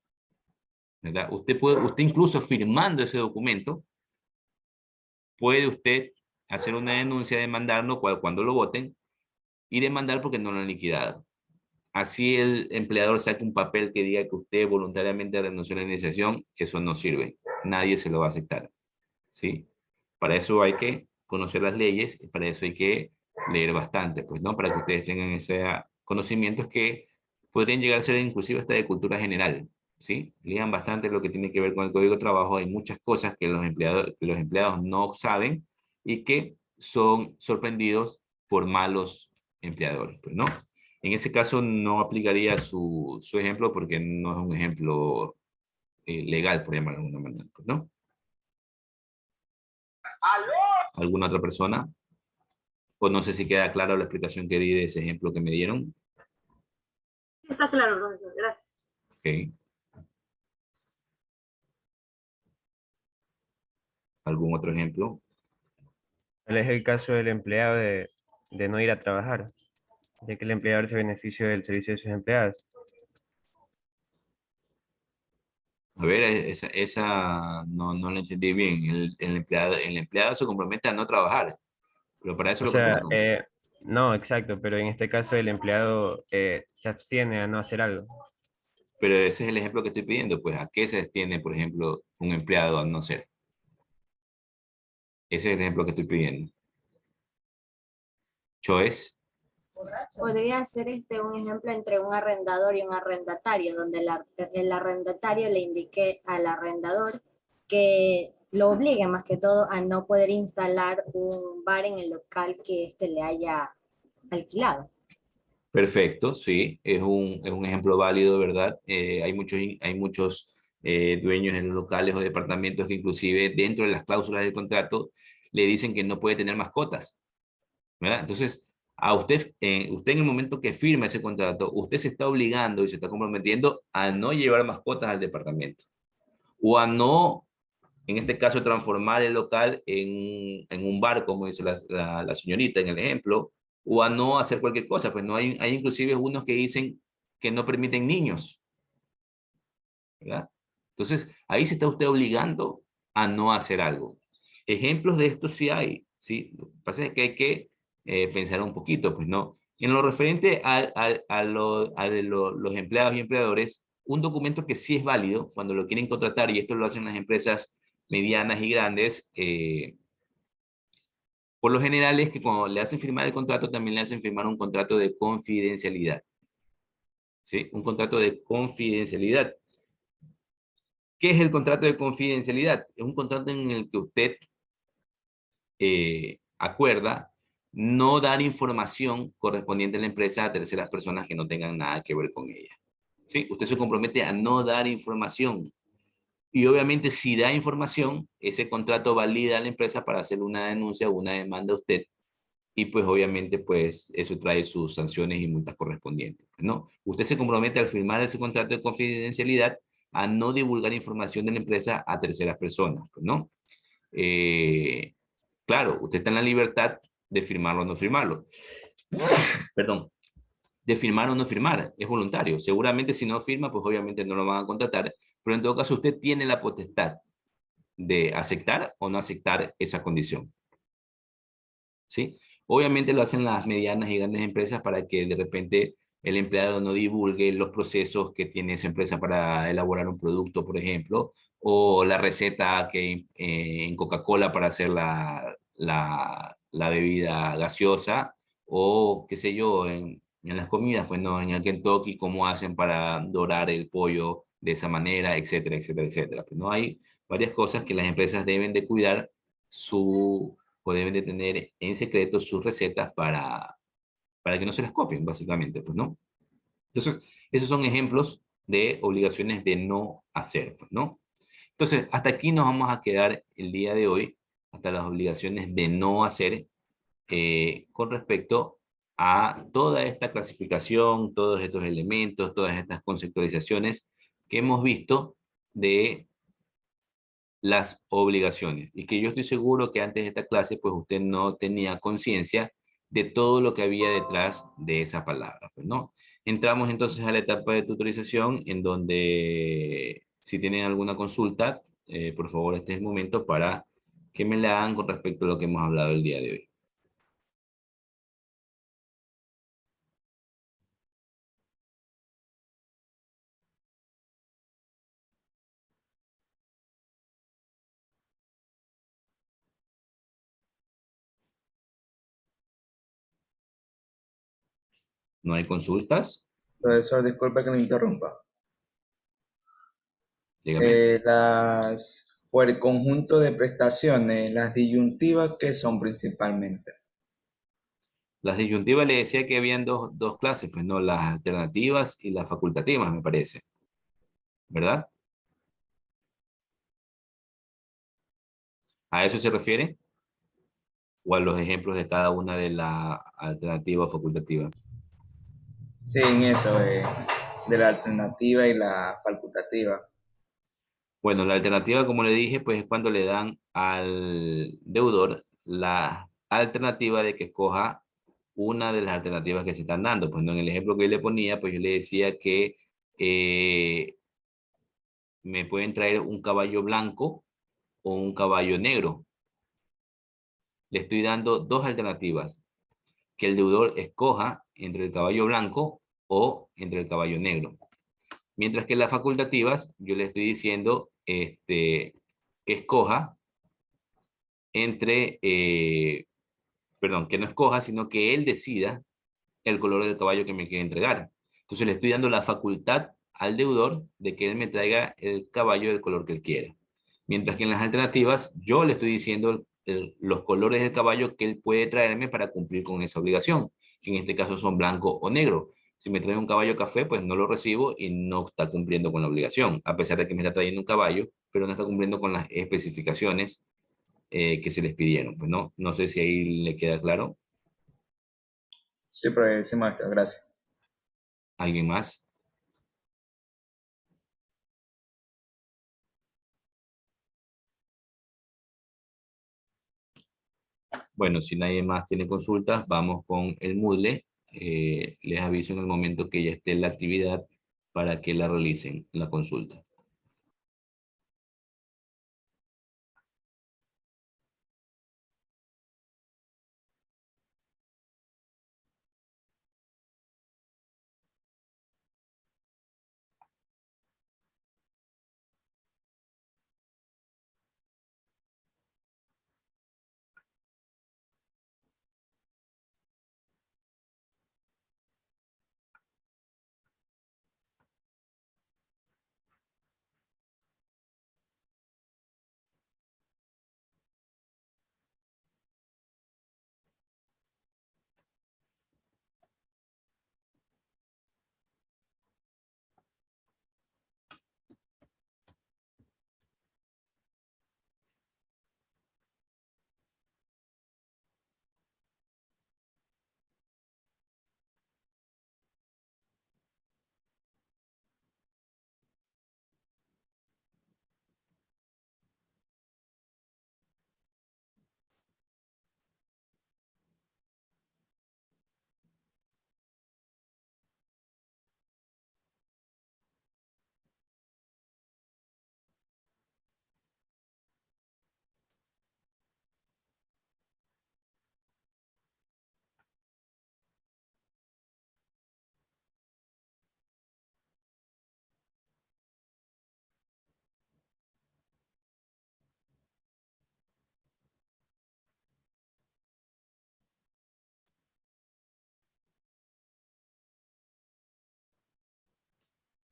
A: ¿verdad? Usted incluso firmando ese documento, puede usted hacer una denuncia, demandarlo cuando lo voten y demandar porque no lo han liquidado. Así el empleador saca un papel que diga que usted voluntariamente renunció a la iniciación, eso no sirve. Nadie se lo va a aceptar, ¿sí? Para eso hay que conocer las leyes y para eso hay que leer bastante, pues, ¿no? Para que ustedes tengan ese conocimientos que podrían llegar a ser inclusive hasta de cultura general, ¿sí? Lean bastante lo que tiene que ver con el Código de Trabajo. Hay muchas cosas que los empleados no saben y que son sorprendidos por malos empleadores, pues, ¿no? En ese caso no aplicaría su ejemplo porque no es un ejemplo legal, por llamarlo de alguna manera, pues, ¿no? ¿Alguna otra persona? O no sé si queda clara la explicación que di de ese ejemplo que me dieron.
C: Está claro, profesor, gracias.
A: Ok. ¿Algún otro ejemplo?
D: Tal es el caso del empleado de no ir a trabajar, ya que el empleador se beneficia del servicio de sus empleados.
A: A ver, esa no la entendí bien. El empleado se compromete a no trabajar, pero para eso
D: O
A: lo
D: sea,
A: contratan.
D: no, exacto, pero en este caso el empleado se abstiene a no hacer algo.
A: Pero ese es el ejemplo que estoy pidiendo. Pues, ¿a qué se extiende, por ejemplo, un empleado a no ser? Ese es el ejemplo que estoy pidiendo. Choice.
E: Podría ser un ejemplo entre un arrendador y un arrendatario, donde el arrendatario le indique al arrendador que lo obligue más que todo a no poder instalar un bar en el local que éste le haya alquilado.
A: Perfecto, sí, es un ejemplo válido, ¿verdad? Hay muchos dueños en los locales o departamentos que inclusive dentro de las cláusulas del contrato le dicen que no puede tener mascotas, ¿verdad? Entonces, usted en el momento que firma ese contrato, usted se está obligando y se está comprometiendo a no llevar mascotas al departamento o a no, en este caso, transformar el local en un bar, como dice la señorita en el ejemplo, o a no hacer cualquier cosa. Pues no hay inclusive unos que dicen que no permiten niños, ¿verdad? Entonces, ahí se está usted obligando a no hacer algo. Ejemplos de esto sí hay, ¿sí? Lo que pasa es que hay que pensar un poquito, pues no. En lo referente los empleados y empleadores, un documento que sí es válido cuando lo quieren contratar, y esto lo hacen las empresas medianas y grandes, por lo general es que cuando le hacen firmar el contrato, también le hacen firmar un contrato de confidencialidad, ¿sí? Un contrato de confidencialidad. ¿Qué es el contrato de confidencialidad? Es un contrato en el que usted acuerda no dar información correspondiente a la empresa a terceras personas que no tengan nada que ver con ella. ¿Sí? Usted se compromete a no dar información. Y obviamente si da información, ese contrato valida a la empresa para hacer una denuncia o una demanda a usted. Y pues obviamente pues eso trae sus sanciones y multas correspondientes, ¿no? Usted se compromete al firmar ese contrato de confidencialidad a no divulgar información de la empresa a terceras personas, ¿no? Eh, claro, usted está en la libertad de firmarlo o no firmarlo. Perdón, de firmar o no firmar, es voluntario. Seguramente si no firma, pues obviamente no lo van a contratar, pero en todo caso usted tiene la potestad de aceptar o no aceptar esa condición. ¿Sí? Obviamente lo hacen las medianas y grandes empresas para que de repente el empleado no divulgue los procesos que tiene esa empresa para elaborar un producto, por ejemplo, o la receta que en Coca-Cola para hacer la bebida gaseosa, o qué sé yo, en las comidas, pues no, en el Kentucky, cómo hacen para dorar el pollo de esa manera, etcétera, etcétera, etcétera. Pues no hay varias cosas que las empresas deben de cuidar su o deben de tener en secreto sus recetas para que no se las copien, básicamente, pues, ¿no? Entonces, esos son ejemplos de obligaciones de no hacer, pues, ¿no? Entonces, hasta aquí nos vamos a quedar el día de hoy, hasta las obligaciones de no hacer con respecto a toda esta clasificación, todos estos elementos, todas estas conceptualizaciones que hemos visto de las obligaciones. Y que yo estoy seguro que antes de esta clase, pues usted no tenía conciencia de todo lo que había detrás de esa palabra, pues, ¿no? Entramos entonces a la etapa de tutorización en donde si tienen alguna consulta, por favor este es el momento para que me la hagan con respecto a lo que hemos hablado el día de hoy. ¿No hay consultas?
F: Profesor, disculpe que me interrumpa.
A: Dígame.
F: Por el conjunto de prestaciones, las disyuntivas, ¿qué son principalmente?
A: Las disyuntivas le decía que habían dos clases, pues no, las alternativas y las facultativas, me parece, ¿verdad? ¿A eso se refiere? ¿O a los ejemplos de cada una de la alternativa o facultativa?
F: Sí, en eso, de la alternativa y la facultativa.
A: Bueno, la alternativa, como le dije, pues es cuando le dan al deudor la alternativa de que escoja una de las alternativas que se están dando. Pues no, en el ejemplo que yo le ponía, pues yo le decía que me pueden traer un caballo blanco o un caballo negro. Le estoy dando dos alternativas, que el deudor escoja entre el caballo blanco o entre el caballo negro. Mientras que las facultativas, yo le estoy diciendo que escoja entre, perdón, que no escoja, sino que él decida el color del caballo que me quiere entregar. Entonces le estoy dando la facultad al deudor de que él me traiga el caballo del color que él quiera. Mientras que en las alternativas, yo le estoy diciendo los colores del caballo que él puede traerme para cumplir con esa obligación, que en este caso son blanco o negro. Si me trae un caballo café, pues no lo recibo y no está cumpliendo con la obligación, a pesar de que me está trayendo un caballo, pero no está cumpliendo con las especificaciones que se les pidieron. Pues no, no sé si ahí le queda claro.
F: Sí, profesor, sí, maestro, gracias.
A: ¿Alguien más? Bueno, si nadie más tiene consultas, vamos con el Moodle. Les aviso en el momento que ya esté la actividad para que la realicen, la consulta.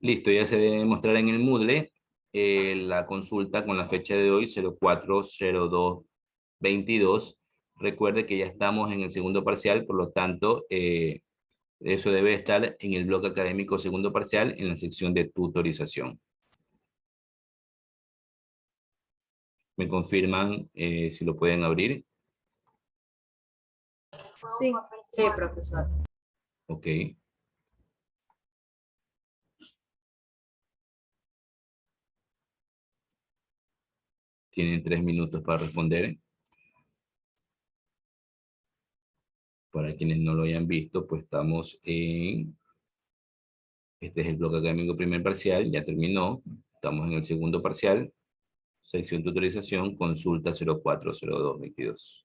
A: Listo, ya se debe mostrar en el Moodle la consulta con la fecha de hoy, 04/02/22. Recuerde que ya estamos en el segundo parcial, por lo tanto, eso debe estar en el bloque académico segundo parcial en la sección de tutorización. ¿Me confirman si lo pueden abrir?
E: Sí, sí, profesor.
A: Ok. Tienen 3 minutos para responder. Para quienes no lo hayan visto, pues estamos en... Este es el bloque académico primer parcial, ya terminó. Estamos en el segundo parcial. Sección tutorización, consulta 04/02/22.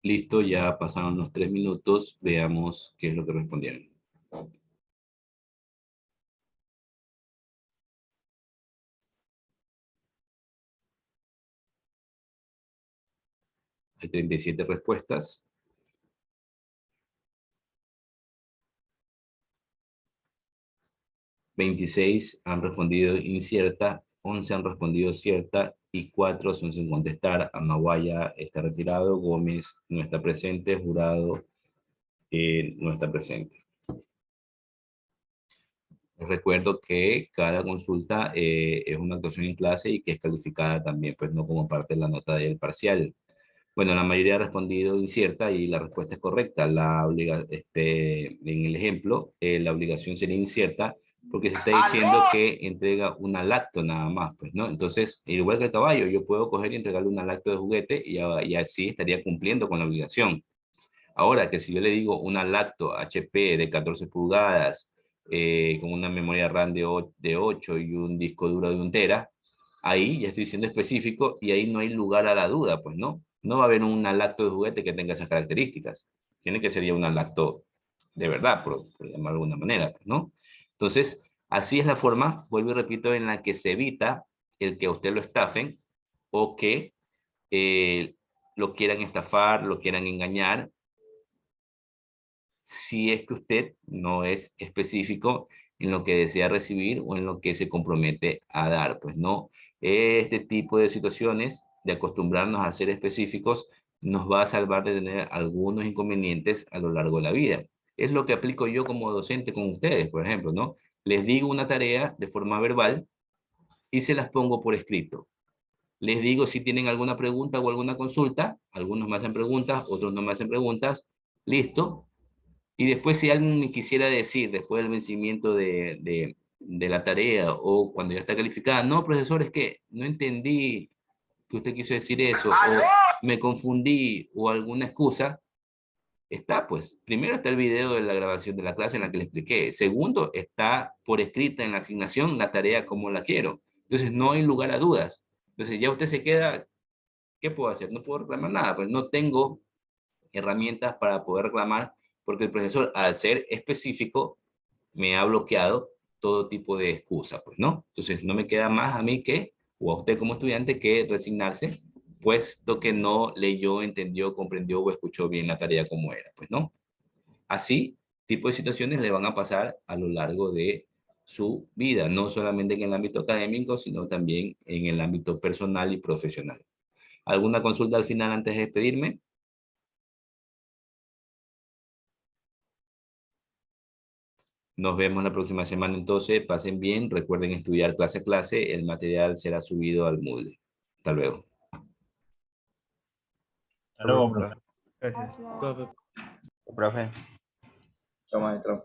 A: Listo, ya pasaron los 3 minutos. Veamos qué es lo que respondieron. Hay 37 respuestas. 26 han respondido incierta, 11 han respondido cierta y 4 son sin contestar. Amaguaya está retirado, Gómez no está presente, Jurado no está presente. Les recuerdo que cada consulta es una actuación en clase y que es calificada también, pues no como parte de la nota del parcial. Bueno, la mayoría ha respondido incierta y la respuesta es correcta. En el ejemplo, la obligación sería incierta porque se está diciendo que entrega una lacto nada más, pues, ¿no? Entonces, igual que el caballo, yo puedo coger y entregarle una lacto de juguete y así estaría cumpliendo con la obligación. Ahora, que si yo le digo una lacto HP de 14 pulgadas, con una memoria RAM de 8 y un disco duro de 1 tera, ahí ya estoy siendo específico y ahí no hay lugar a la duda, pues, ¿no? No va a haber una lacto de juguete que tenga esas características. Tiene que ser ya una lacto de verdad, por llamarlo de alguna manera, pues, ¿no? Entonces, así es la forma, vuelvo y repito, en la que se evita el que a usted lo estafen o que lo quieran estafar, lo quieran engañar, si es que usted no es específico en lo que desea recibir o en lo que se compromete a dar. Pues no, este tipo de situaciones, de acostumbrarnos a ser específicos, nos va a salvar de tener algunos inconvenientes a lo largo de la vida. Es lo que aplico yo como docente con ustedes, por ejemplo, ¿no? Les digo una tarea de forma verbal y se las pongo por escrito. Les digo si tienen alguna pregunta o alguna consulta, algunos me hacen preguntas, otros no me hacen preguntas, listo. Y después si alguien me quisiera decir, después del vencimiento de la tarea o cuando ya está calificada, no, profesor, es que no entendí que usted quiso decir eso, o me confundí, o alguna excusa, está, pues, primero está el video de la grabación de la clase en la que le expliqué. Segundo, está por escrita en la asignación la tarea como la quiero. Entonces, no hay lugar a dudas. Entonces, ya usted se queda, ¿qué puedo hacer? No puedo reclamar nada, pues no tengo herramientas para poder reclamar, porque el profesor, al ser específico, me ha bloqueado todo tipo de excusa, pues, ¿no? Entonces, no me queda más a mí que, o a usted como estudiante, que resignarse, puesto que no leyó, entendió, comprendió o escuchó bien la tarea como era, pues, ¿no? Así, tipo de situaciones le van a pasar a lo largo de su vida, no solamente en el ámbito académico, sino también en el ámbito personal y profesional. ¿Alguna consulta al final antes de despedirme? Nos vemos la próxima semana entonces. Pasen bien. Recuerden estudiar clase a clase. El material será subido al Moodle. Hasta luego.
G: Hasta luego, profe.
D: Gracias.
E: Gracias.
G: Profe.
F: Chao, maestro.